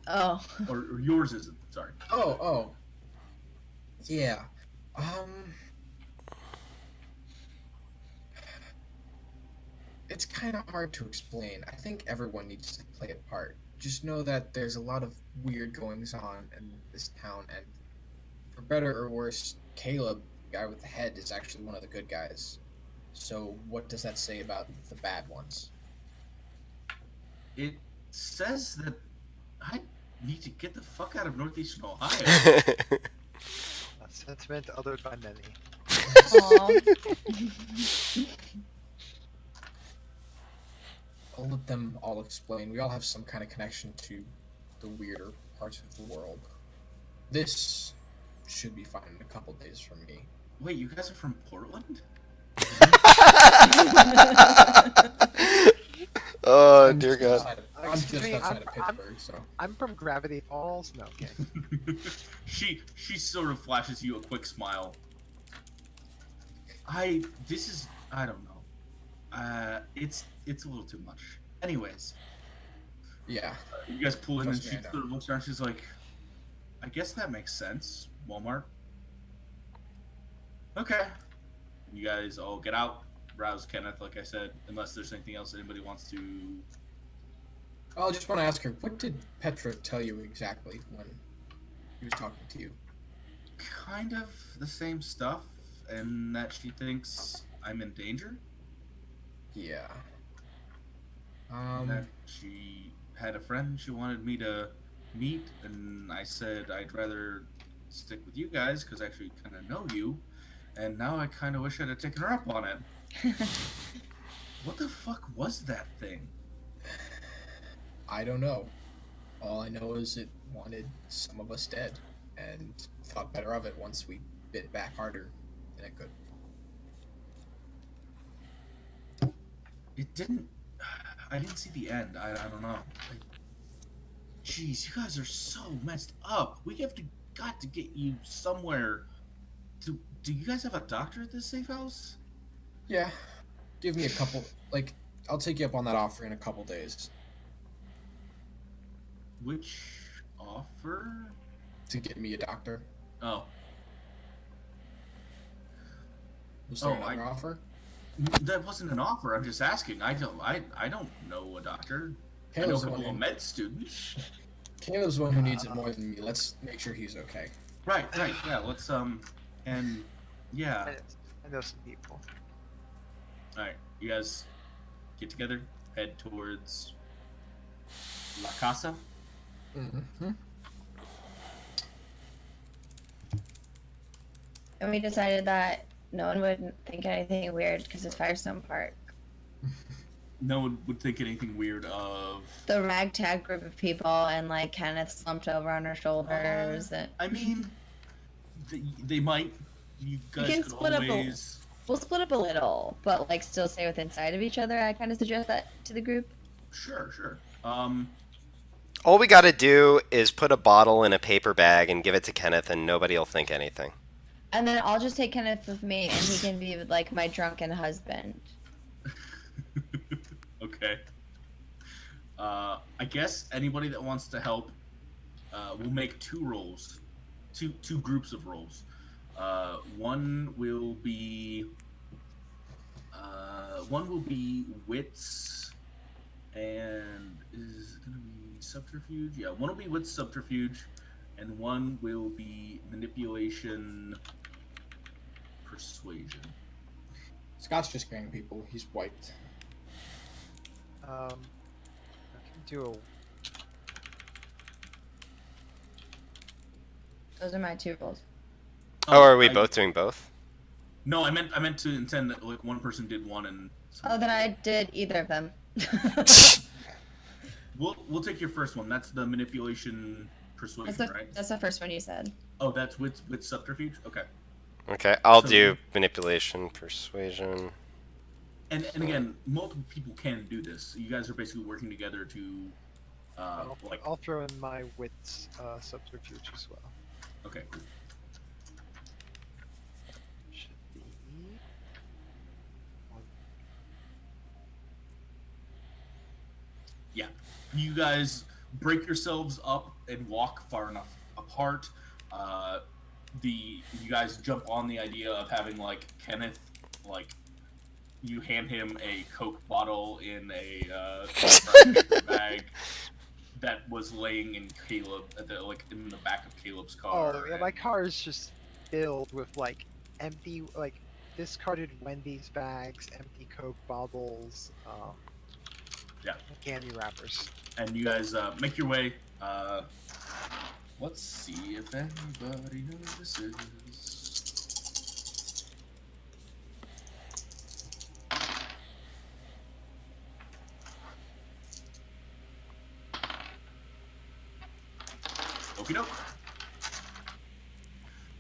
Oh. Or yours isn't, sorry. Oh. Yeah. It's kind of hard to explain. I think everyone needs to play a part. Just know that there's a lot of weird goings on in this town, and for better or worse, Caleb, the guy with the head, is actually one of the good guys. So what does that say about the bad ones? It says that I need to get the fuck out of Northeastern Ohio. A sentiment uttered by many. Aw. I'll let them all explain. We all have some kind of connection to the weirder parts of the world. This should be fine in a couple days from me. Wait, you guys are from Portland? Oh, I'm dear just God. I'm Excuse just me, outside I'm- of Pittsburgh, so. I'm from Gravity Falls. No, okay. She sort of flashes you a quick smile. I don't know. It's a little too much. Anyways, Yeah. you guys pull in and Trust she me, I know. sort of looks around. She's like, I guess that makes sense. Walmart. Okay. You guys all get out. Rouse Kenneth, like I said, unless there's anything else anybody wants to. I just want to ask her, what did Petra tell you exactly when he was talking to you? Kind of the same stuff, and that she thinks I'm in danger. Yeah. That she had a friend she wanted me to meet, and I said I'd rather stick with you guys because I actually kind of know you, and now I kind of wish I'd have taken her up on it. What the fuck was that thing? I don't know. All I know is it wanted some of us dead, and thought better of it once we bit back harder than it could. It didn't. I didn't see the end. I don't know. Jeez, you guys are so messed up. We got to get you somewhere. Do you guys have a doctor at this safe house? Yeah. Give me a couple, I'll take you up on that offer in a couple days. Which offer? To get me a doctor. Oh. Was there Oh, another offer? That wasn't an offer. I'm just asking. I don't know a doctor. I know a Caleb's the couple one of med students. Caleb's the one who needs it more than me. Let's make sure he's okay. Right. Yeah. Let's and yeah. I know some people. All right. You guys get together. Head towards La Casa. Mm-hmm. And we decided that no one would think anything weird because it's Firestone Park. No one would think anything weird of. The ragtag group of people and like Kenneth slumped over on her shoulders. And I mean, they might. You guys can could split up always. we'll split up a little, but like still stay within sight of each other. I kind of suggest that to the group. Sure. All we gotta do is put a bottle in a paper bag and give it to Kenneth, and nobody will think anything. And then I'll just take Kenneth with me, and he can be like my drunken husband. Okay. I guess anybody that wants to help, will make two rolls, two groups of rolls. One will be wits, and is it gonna be subterfuge? Yeah, one will be wits subterfuge, and one will be manipulation persuasion. Scott's just scaring people. He's wiped. I can do Those are my two rolls. Oh, are we both doing both? No, I meant to intend that like one person did one and. Oh, then I did either of them. We'll take your first one. That's the manipulation persuasion, right? That's the first one you said. Oh, that's with subterfuge. Okay. Okay, I'll So- do manipulation, persuasion. And again, multiple people can do this. You guys are basically working together to, I'll throw in my wits subterfuge as well. Okay. Cool. Should be one. Yeah. You guys break yourselves up and walk far enough apart. You guys jump on the idea of having like Kenneth, like you hand him a Coke bottle in a paper bag that was laying in in the back of Caleb's car. Oh yeah, my car is just filled with like empty, like discarded Wendy's bags, empty Coke bottles, Yeah. candy wrappers. And you guys make your way. Let's see if anybody notices. Okie doke.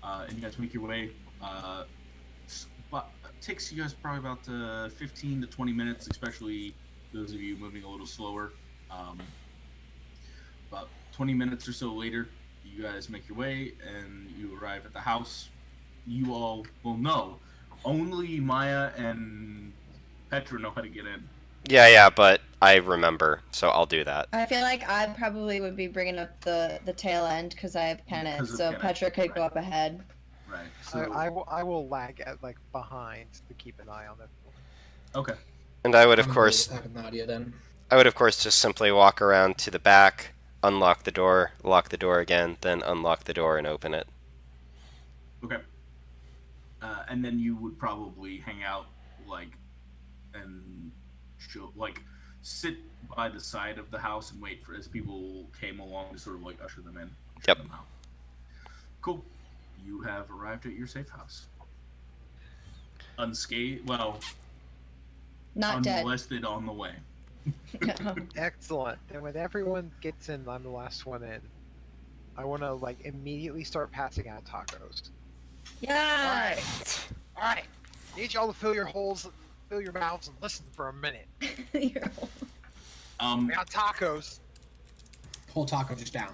And you guys make your way. But it takes you guys probably about 15 to 20 minutes, especially those of you moving a little slower. About 20 minutes or so later, you guys make your way and you arrive at the house. You all will know. Only Maya and Petra know how to get in. Yeah, but I remember, so I'll do that. I feel like I probably would be bringing up the tail end because I have Kenneth, Because of so Kenneth, Petra could go right. up ahead. Right. So I will lag at like behind to keep an eye on everyone. okay. And I would, of I'm course, gonna attack Nadia then. just simply walk around to the back, unlock the door, lock the door again, then unlock the door and open it. Okay. And then you would probably hang out, and sit by the side of the house and wait for as people came along to sort of usher them in. Usher Yep. them out. Cool. You have arrived at your safe house. Unscathed, well, Not dead. unmolested on the way. Excellent. And when everyone gets in, I'm the last one in. I want to immediately start passing out tacos. Yeah. All right. Need y'all to fill your holes, fill your mouths, and listen for a minute. We got tacos. Whole taco just down.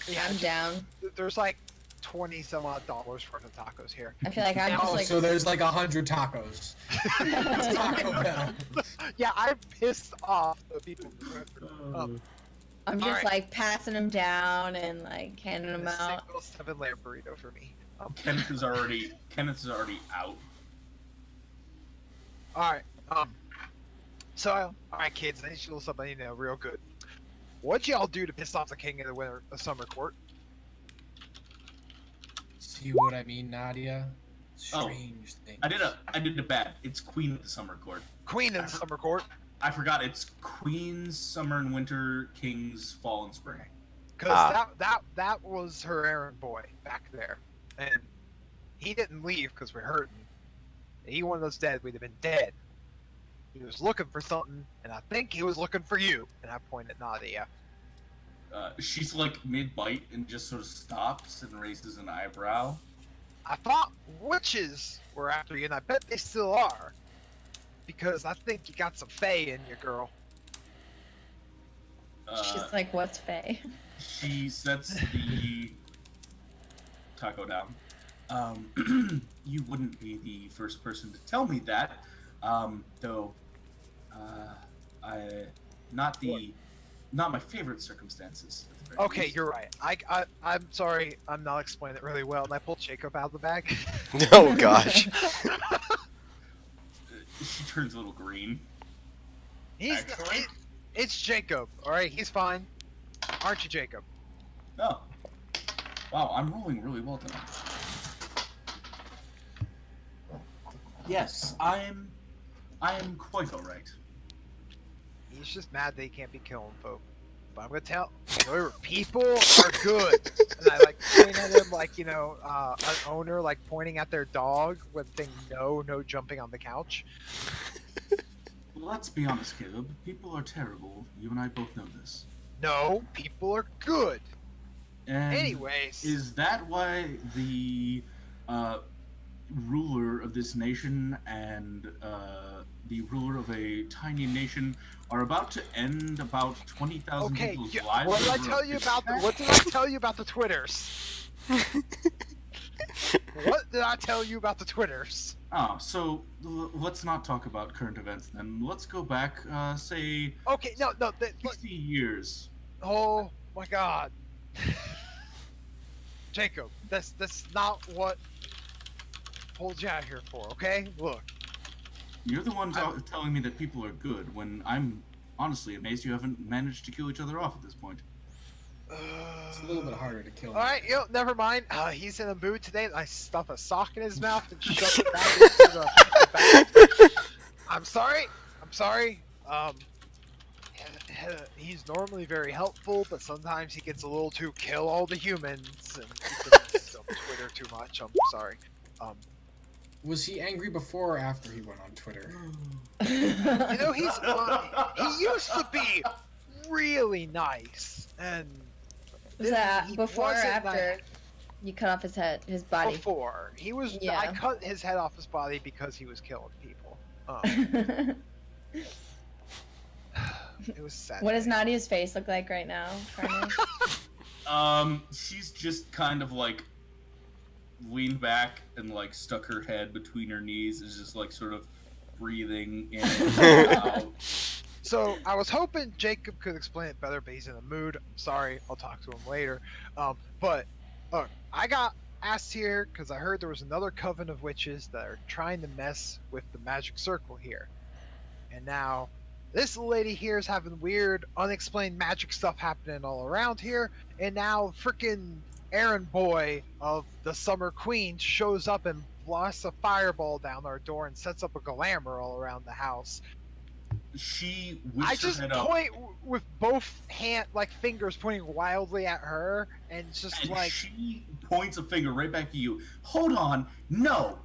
Yeah, I'm down. there's like 20 some odd dollars worth of tacos here. I feel like I'm just Oh, like so there's like 100 tacos. It's Taco Bell. Yeah, I'm pissed off the people who went through. I'm just Alright. like passing them down and like handing them A out. single 7-layer burrito for me. Kenneth is already out. Alright, so, alright kids, I need you to know something you know real good. What'd y'all do to piss off the king of the summer court? See what I mean, Nadia? Oh, Strange things. I did a bad. It's Queen of the Summer Court. Queen of the summer court. I forgot it's Queen's Summer and Winter, King's Fall and Spring. Because that was her errand boy back there. And he didn't leave because we're hurting. If he wanted us dead, we'd have been dead. He was looking for something, and I think he was looking for you. And I point at Nadia. She's like mid-bite and just sort of stops and raises an eyebrow. I thought witches were after you, and I bet they still are. Because I think you got some fae in you, girl. She's like, "What's Faye?" She sets the taco down. You wouldn't be the first person to tell me that, though. Not my favorite circumstances. At the very Okay, least. you're right. I'm sorry, I'm not explaining it really well. And I pulled Jacob out of the bag. Oh gosh. She turns a little green. He's it's Jacob. All right, he's fine. Aren't you, Jacob? Oh, wow! I'm rolling really well tonight. Yes, I am quite all right. He's just mad they can't be killing folk. But I'm gonna tell you, people are good. And I like point at him like, you know, an owner like pointing at their dog when saying no jumping on the couch. Let's be honest, Caleb. People are terrible. You and I both know this. No, people are good. And Anyways, is that why the ruler of this nation and the ruler of a tiny nation are about to end about 20,000 okay. people's lives? What did I over tell a you about fish what did I tell you about the Twitters? What did I tell you about the Twitters? Ah, so let's not talk about current events then. Let's go back, say, Okay, no. 60 years. Oh my God, Jacob, that's not what pulled you out here for. Okay, look. You're the one telling me that people are good when I'm honestly amazed you haven't managed to kill each other off at this point. It's a little bit harder to kill. All right, never mind. He's in a mood today. I stuff a sock in his mouth and shove it back into the bag. I'm sorry. He's normally very helpful, but sometimes he gets a little too kill all the humans, and he gets on Twitter too much. I'm sorry. Was he angry before or after he went on Twitter? You know, he used to be really nice, and Was that he before or wasn't after that- you cut off his body? Before he was, Yeah. I cut his head off his body because he was killing people. It was sad. What does Nadia's face look like right now, Karnis? She's just kind of like leaned back and like stuck her head between her knees, is just like sort of breathing in and out. So I was hoping Jacob could explain it better, but he's in a mood. I'm sorry, I'll talk to him later. But look, I got asked here because I heard there was another coven of witches that are trying to mess with the magic circle here, and now this lady here is having weird, unexplained magic stuff happening all around here, and now freaking errand boy of the Summer Queen shows up and blasts a fireball down our door and sets up a glamour all around the house. She I whips her just head up, point with both fingers pointing wildly at her, and it's just and like, she points a finger right back at you. Hold on, no,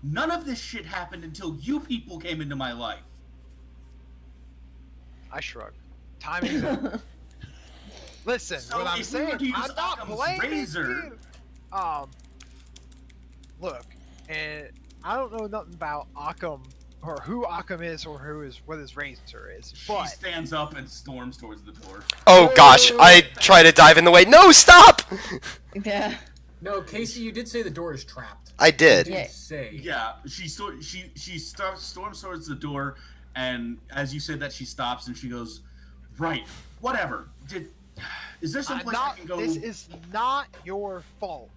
none of this shit happened until you people came into my life. I shrug. Timing's up. Listen, So what I'm if we were saying, to use I'm not Occam's blaming razor- you. Look, and I don't know nothing about Occam or who Occam is or what his razor is, She but stands up and storms towards the door. Oh gosh, I try to dive in the way. No, stop! Yeah. No, Casey, you did say the door is trapped. I You did. did Yeah. say. Yeah, she storms towards the door, and as you said that, she stops and she goes, right, whatever. Is there some place I can go? This is not your fault.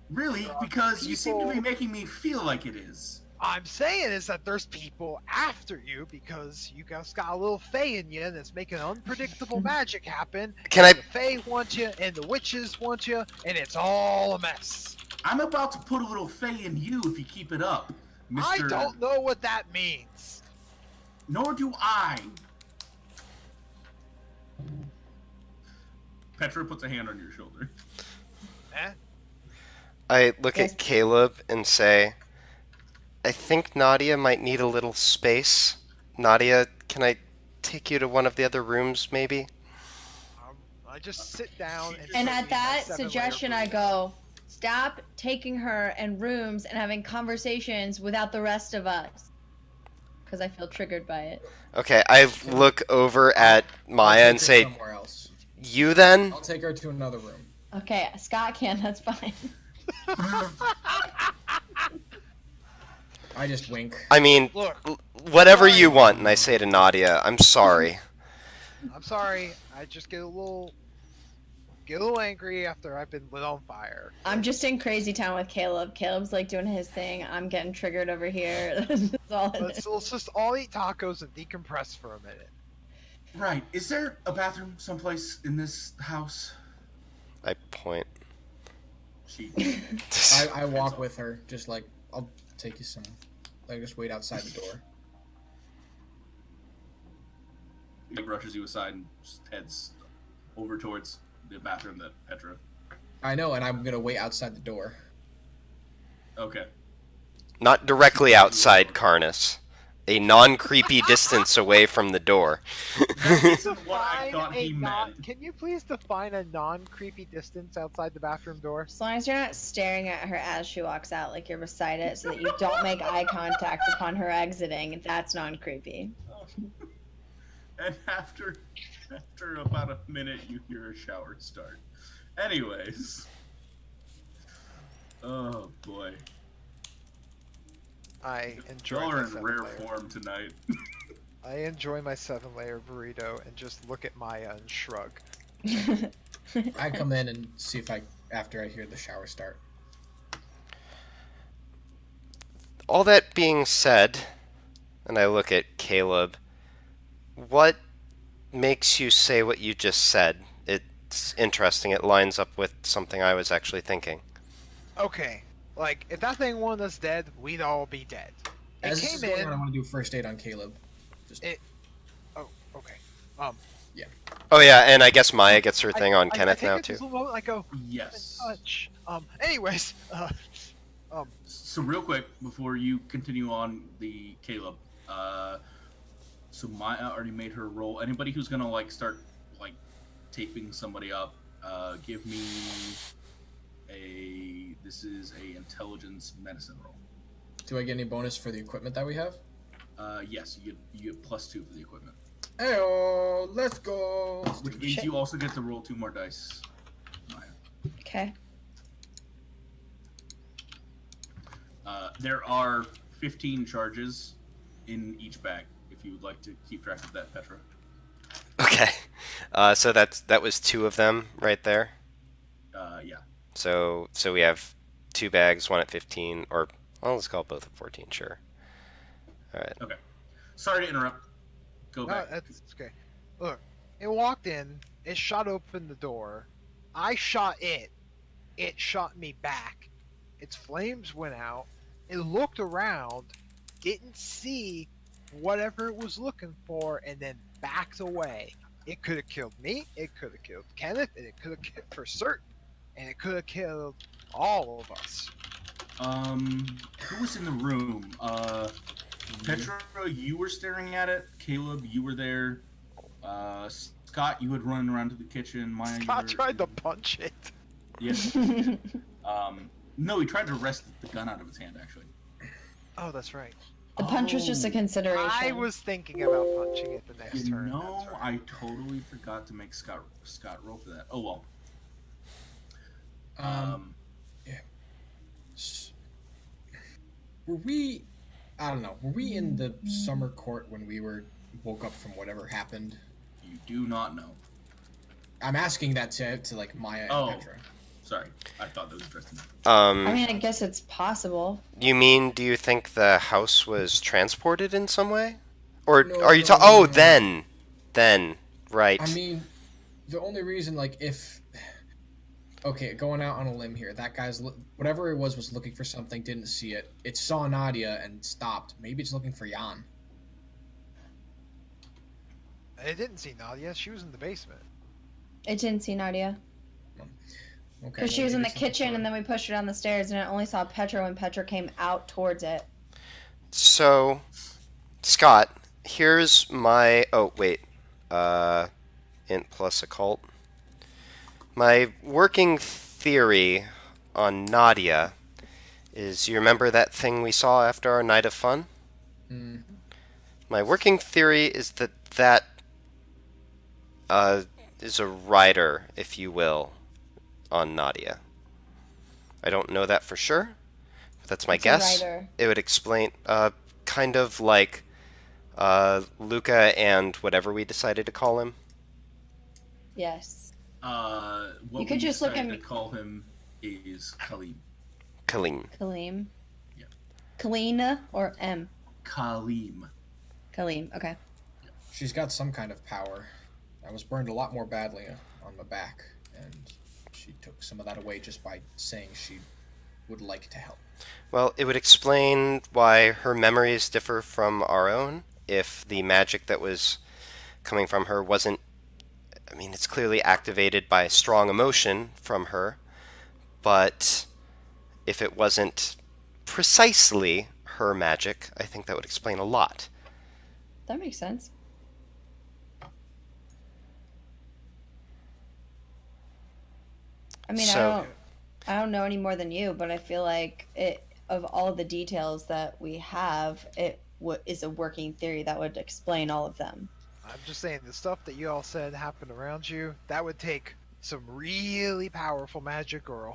Really? Because you seem to be making me feel like it is. I'm saying is that there's people after you because you guys got a little fae in you that's making unpredictable magic happen. The fae want you and the witches want you, and it's all a mess. I'm about to put a little fae in you if you keep it up, Mr. I don't know what that means. Nor do I. Petra puts a hand on your shoulder. Eh? I look at Caleb and say, I think Nadia might need a little space. Nadia, can I take you to one of the other rooms, maybe? I just sit down and at that suggestion I go, stop taking her in rooms and having conversations without the rest of us. Because I feel triggered by it. Okay, I look over at Maya and say, somewhere else. You then? I'll take her to another room. Okay, Scott can, that's fine. I just wink. I mean, Look, whatever you want, and I say to Nadia, I'm sorry. I'm sorry. I just get a little angry after I've been lit on fire. I'm just in crazy town with Caleb. Caleb's like doing his thing. I'm getting triggered over here. That's all it is. Let's just all eat tacos and decompress for a minute. Right. Is there a bathroom someplace in this house? I point. I walk with her, just like, I'll take you some. Like, just wait outside the door. He brushes you aside and just heads over towards the bathroom that Petra. I know, and I'm gonna wait outside the door. Okay. Not directly outside Karnis. A non-creepy distance away from the door. That's what I thought he meant. Can you please define a non-creepy distance outside the bathroom door? As long as you're not staring at her as she walks out, like you're beside it, so that you don't make eye contact upon her exiting, that's non-creepy. And after about a minute, you hear a shower start. Anyways. Oh, boy. I enjoy Y'all my are in rare 7-layer. form tonight. I enjoy my 7-layer burrito and just look at Maya and shrug. I come in and see if after I hear the shower start. All that being said, and I look at Caleb, what makes you say what you just said? It's interesting. It lines up with something I was actually thinking. Okay, like, if that thing wanted us dead, we'd all be dead. As this is going on, I want to do first aid on Caleb. Oh, okay. Oh yeah, and I guess Maya gets her thing on Kenneth now too. Moment, I go, Yes. touch. Anyways, So real quick, before you continue on the Caleb, so Maya already made her roll. Anybody who's gonna start taping somebody up, give me this is a intelligence medicine roll. Do I get any bonus for the equipment that we have? Yes, you get +2 for the equipment. Heyo, let's go. Which means you also get to roll 2 more dice, Maya. Okay. There are 15 charges in each bag, if you would like to keep track of that, Petra. Okay, so that was 2 of them right there. Yeah. So we have 2 bags, 1 at 15, or well, let's call it both at 14. Sure. All right. Okay. Sorry to interrupt. Go back. that's okay. Look, it walked in, it shot open the door, I shot it shot me back, its flames went out, it looked around, didn't see whatever it was looking for, and then backed away. It could have killed me, it could have killed Kenneth, and it could have killed for certain, and it could have killed all of us. Who was in the room? Petra, you were staring at it. Caleb, you were there. Scott, you had run around to the kitchen. Maya, Scott tried to punch it. Yes. No, he tried to wrest the gun out of his hand, actually. Oh, that's right. The punch was just a consideration. I was thinking about punching it the next turn. No, that's right. I totally forgot to make Scott roll for that. Oh well. Yeah. Were we? I don't know. Were we in the summer court when we woke up from whatever happened? You do not know. I'm asking that to like Maya and Oh. Petra. Sorry, I thought that was addressed to me. I mean, I guess it's possible. You mean, do you think the house was transported in some way? Or No, are you no, talking... no, Oh, no, no. then, right. I mean, the only reason, like, if... Okay, going out on a limb here. That guy's... Whatever it was looking for something, didn't see it. It saw Nadia and stopped. Maybe it's looking for Jan. It didn't see Nadia. She was in the basement. It didn't see Nadia. Okay. Because she was in the kitchen, and then we pushed her down the stairs, and it only saw Petra when Petra came out towards it. So, Scott, here's my... Oh, wait. Int plus occult. My working theory on Nadia is, you remember that thing we saw after our night of fun? Mm. My working theory is that is a rider, if you will, on Nadia. I don't know that for sure, but that's my It's guess. a rider. It would explain, kind of like Luca and whatever we decided to call him. Yes. What You could we just look decided at to call him is Kaleem. Kaleem. Kaleem. Yeah. Kalina or M? Kaleem. Kaleem, okay. She's got some kind of power. I was burned a lot more badly on my back, and she took some of that away just by saying she would like to help. Well, it would explain why her memories differ from our own. If the magic that was coming from her wasn't... I mean, it's clearly activated by strong emotion from her, but if it wasn't precisely her magic, I think that would explain a lot. That makes sense. I mean, So- I don't know any more than you, but I feel like of all of the details that we have, it is a working theory that would explain all of them. I'm just saying, the stuff that you all said happened around you, that would take some really powerful magic or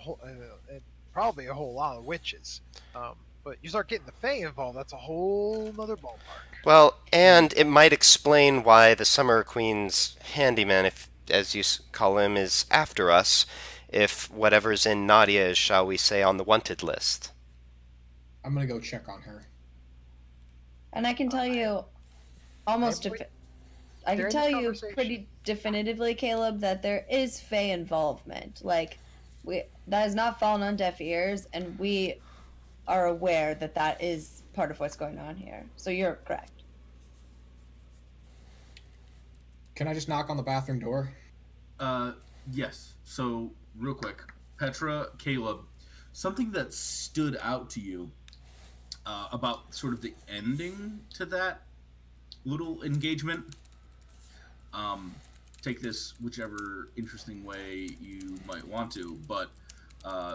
probably a whole lot of witches. But you start getting the Fae involved, that's a whole nother ballpark. Well, and it might explain why the Summer Queen's handyman, if as you call him, is after us, if whatever's in Nadia is, shall we say, on the wanted list. I'm gonna go check on her. And I can tell you almost Maybe I can during tell this you conversation- pretty definitively, Caleb, that there is Fae involvement. Like, that has not fallen on deaf ears, and we are aware that that is part of what's going on here. So you're correct. Can I just knock on the bathroom door? Yes. So, real quick, Petra, Caleb, something that stood out to you about sort of the ending to that little engagement. Take this whichever interesting way you might want to, but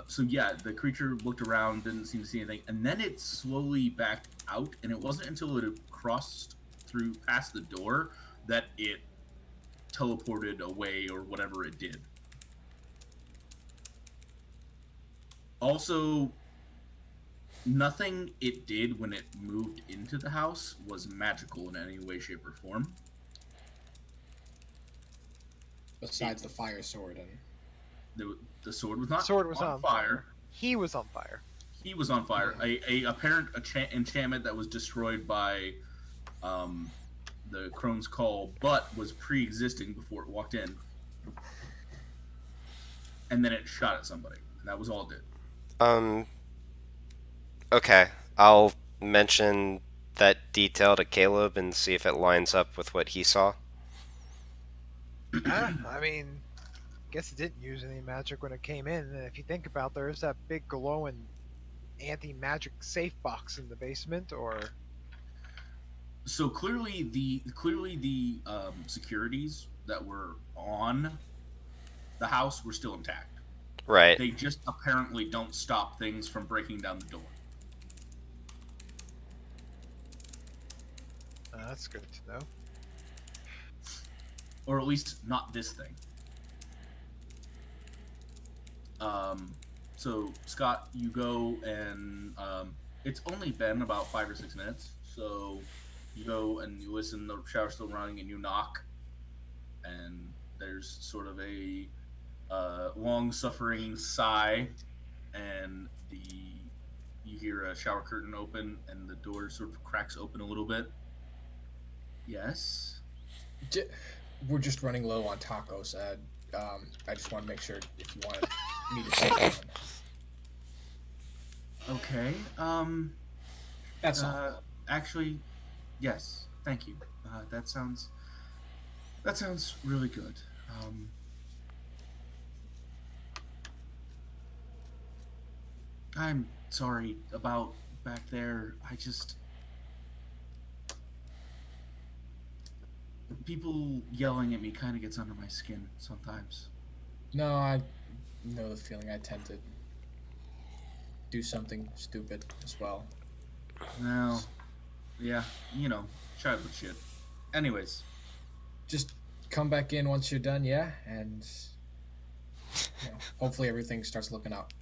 so yeah, the creature looked around, didn't seem to see anything, and then it slowly backed out, and it wasn't until it had crossed through past the door that it teleported away or whatever it did. Also, nothing it did when it moved into the house was magical in any way, shape, or form. Besides the fire sword and... The sword was not Sword was on fire. He was on fire. He was on fire. A apparent enchantment that was destroyed by the Crone's Call, but was pre-existing before it walked in. And then it shot at somebody. And that was all it did. Okay, I'll mention that detail to Caleb and see if it lines up with what he saw. I mean, guess it didn't use any magic when it came in. And if you think about, there's that big glowing anti-magic safe box in the basement, or So clearly the securities that were on the house were still intact. Right. They just apparently don't stop things from breaking down the door. that's good to know. Or at least not this thing. So Scott, you go and it's only been about 5 or 6 minutes. So you go and you listen. The shower's still running, and you knock. and there's sort of a long-suffering sigh, and you hear a shower curtain open, and the door sort of cracks open a little bit. Yes. We're just running low on tacos. I just want to make sure if you wanted me to take one. Okay. That's all. Actually, yes. Thank you. That sounds really good. I'm sorry about back there. People yelling at me kind of gets under my skin sometimes. No, I know the feeling. I tend to do something stupid as well. Well, yeah, childhood shit. Anyways, Just come back in once you're done, yeah? And hopefully everything starts looking up.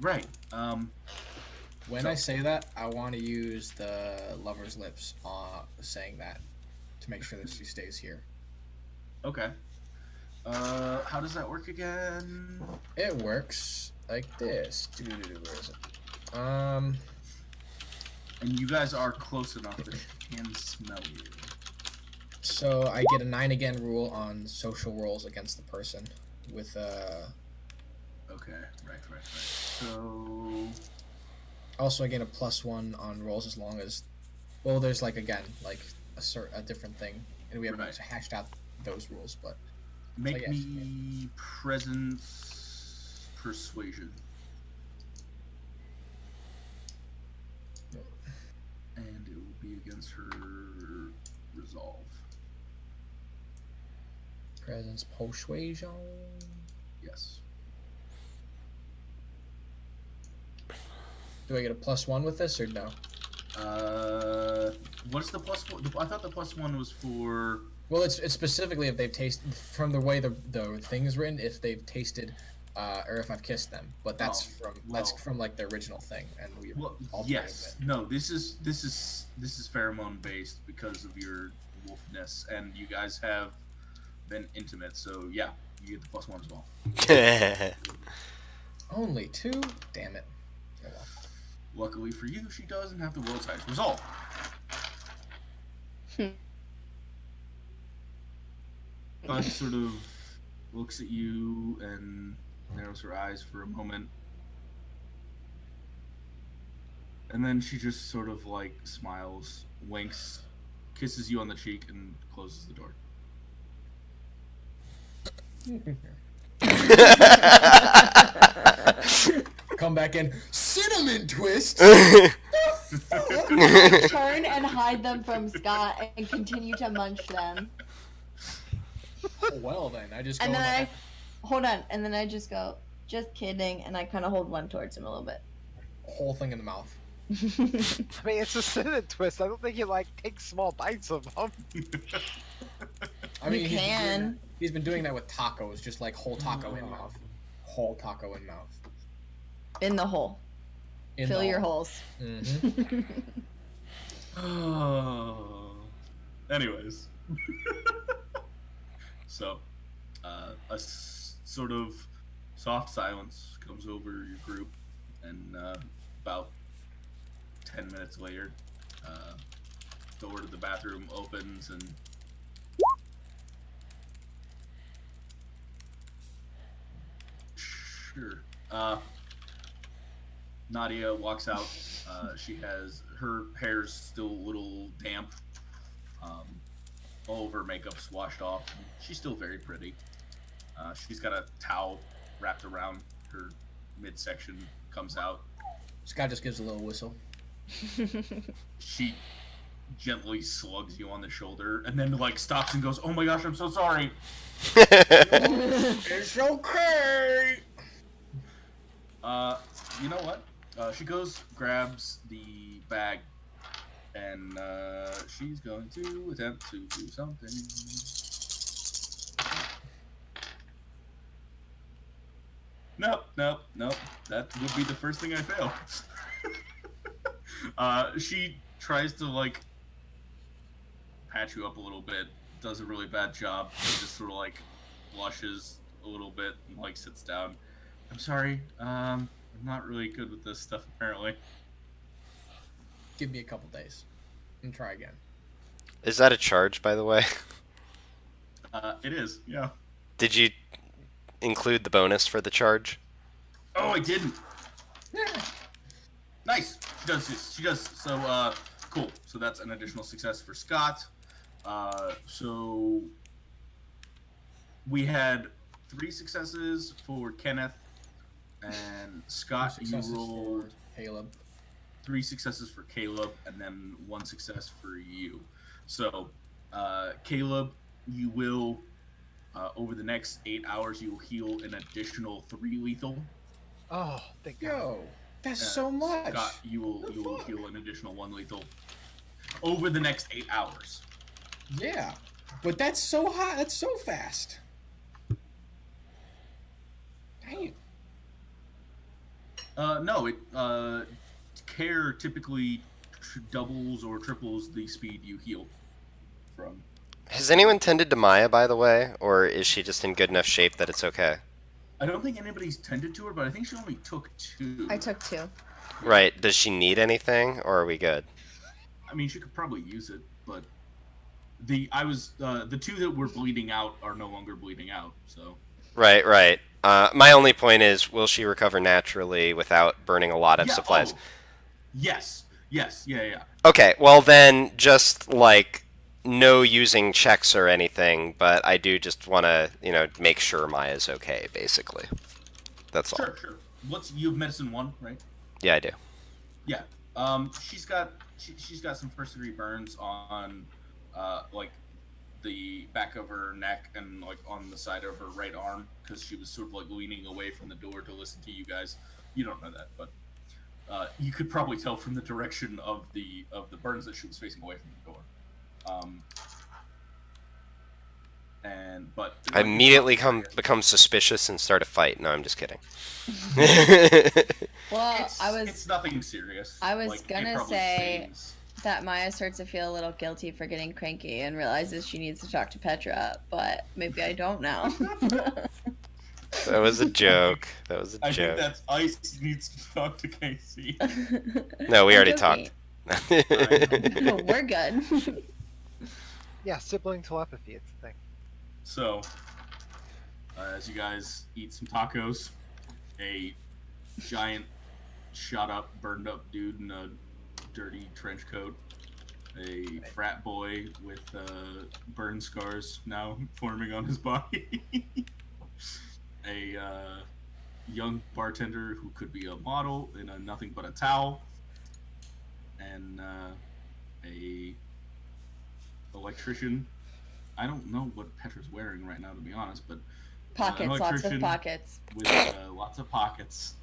right. When I say that, I want to use the lover's lips saying that to make sure that she stays here. Okay. How does that work again? It works like this. Where is it? And you guys are close enough that she can smell you. So I get a 9 again rule on social roles against the person with Okay, right. So Also I get a +1 on rolls as long as there's like a different thing, and we haven't Right. hashed out those rules, but make yes. me presence persuasion. And it will be against her resolve. presence persuasion. Yes. Do I get a +1 with this or no? What's the +1? I thought the +1 was for. Well, it's specifically if they've tasted, from the way the thing is written, if they've tasted, or if I've kissed them. But that's from like the original thing, and we. Yes. No. This is pheromone based because of your wolfness, and you guys have been intimate. So yeah, you get the +1 as well. Only 2? Damn it. Oh, well. Luckily for you, she doesn't have the world's highest resolve. Bud sort of looks at you and narrows her eyes for a moment. And then she just sort of like smiles, winks, kisses you on the cheek, and closes the door. Come back in. Cinnamon twist. Turn and hide them from Scott and continue to munch them. Well then, I just go. And then hold on, and then I just go, just kidding, and I kind of hold one towards him a little bit. whole thing in the mouth. I mean, it's a cinnamon twist. I don't think you take small bites of them. I mean, You can. He's been doing that with tacos, just like whole taco in mouth. Whole taco in mouth. In the hole. Fill your holes. Mm-hmm. Oh. Anyways. So, a sort of soft silence comes over your group, and about 10 minutes later, door to the bathroom opens, and sure. Nadia walks out. She has her hair's still a little damp. All of her makeup's washed off. She's still very pretty. She's got a towel wrapped around her midsection. Comes out. Scott just gives a little whistle. She gently slugs you on the shoulder, and then like stops and goes, "Oh my gosh, I'm so sorry." It's okay. You know what? She goes, grabs the bag, and she's going to attempt to do something. Nope. That would be the first thing I fail. She tries to like patch you up a little bit, does a really bad job. He just sort of like blushes a little bit and like sits down. I'm sorry. I'm not really good with this stuff apparently. Give me a couple days and try again. Is that a charge, by the way? It is. Yeah. Did you include the bonus for the charge? Oh, I didn't. Yeah. Nice. She does this. She does. So, cool. So that's an additional success for Scott. So we had 3 successes for Kenneth, and Scott, you Successes rolled for Caleb. 3 successes for Caleb, and then 1 success for you. So, Caleb, you will, over the next 8 hours, you will heal an additional 3 lethal. Oh, thank God. Yo, that's so much. Scott, you will heal an additional 1 lethal over the next 8 hours. Yeah, but that's so hot. That's so fast. Dang. No, care typically doubles or triples the speed you heal from. Has anyone tended to Maya, by the way, or is she just in good enough shape that it's okay? I don't think anybody's tended to her, but I think she only took 2. I took 2. Right. Does she need anything, or are we good? I mean, she could probably use it, but the 2 that were bleeding out are no longer bleeding out. So Right. My only point is, will she recover naturally without burning a lot of supplies? Oh, yes. Yeah. Okay, well then, just like no using checks or anything, but I do just want to, make sure Maya's okay, basically. That's all. Sure. You have medicine 1, right? Yeah, I do. Yeah. She's got some first-degree burns on, like the back of her neck and like on the side of her right arm because she was sort of like leaning away from the door to listen to you guys. You don't know that, but you could probably tell from the direction of the burns that she was facing away from the door. But I immediately become suspicious and start a fight. No, I'm just kidding. Well, it's nothing serious. I was Like, gonna it probably say stings. that Maya starts to feel a little guilty for getting cranky and realizes she needs to talk to Petra, but maybe I don't now. That was a joke. I think that's Ice needs to talk to Casey. No, we I'm already joking. talked. No, we're good. Yeah, sibling telepathy, it's a thing. So, as you guys eat some tacos, a giant, shot up, burned up dude in a dirty trench coat, a frat boy with burn scars now forming on his body, a young bartender who could be a model in a nothing but a towel, and a electrician. I don't know what Petra's wearing right now, to be honest, but Pockets, lots of electrician pockets. with lots of pockets,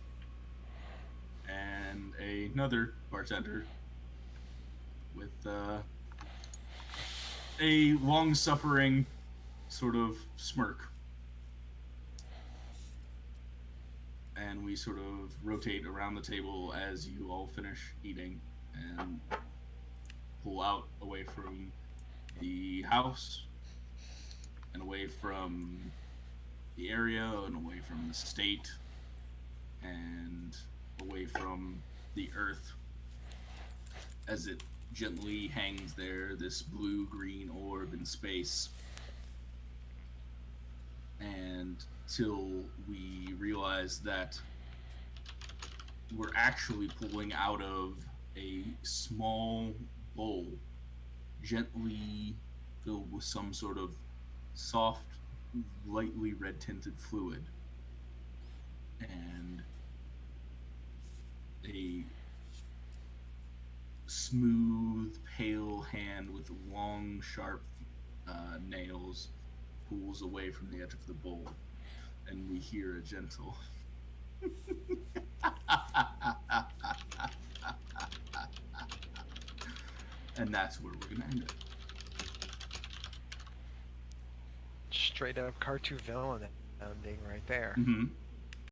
and another bartender with a long-suffering sort of smirk. And we sort of rotate around the table as you all finish eating and pull out away from the house and away from the area and away from the state and away from the earth as it gently hangs there, this blue-green orb in space. And till we realize that we're actually pulling out of a small bowl gently filled with some sort of soft, lightly red-tinted fluid, and a smooth, pale hand with long, sharp nails pulls away from the edge of the bowl, and we hear a gentle and that's where we're gonna end it. Straight up cartoon villain ending right there. Mm-hmm.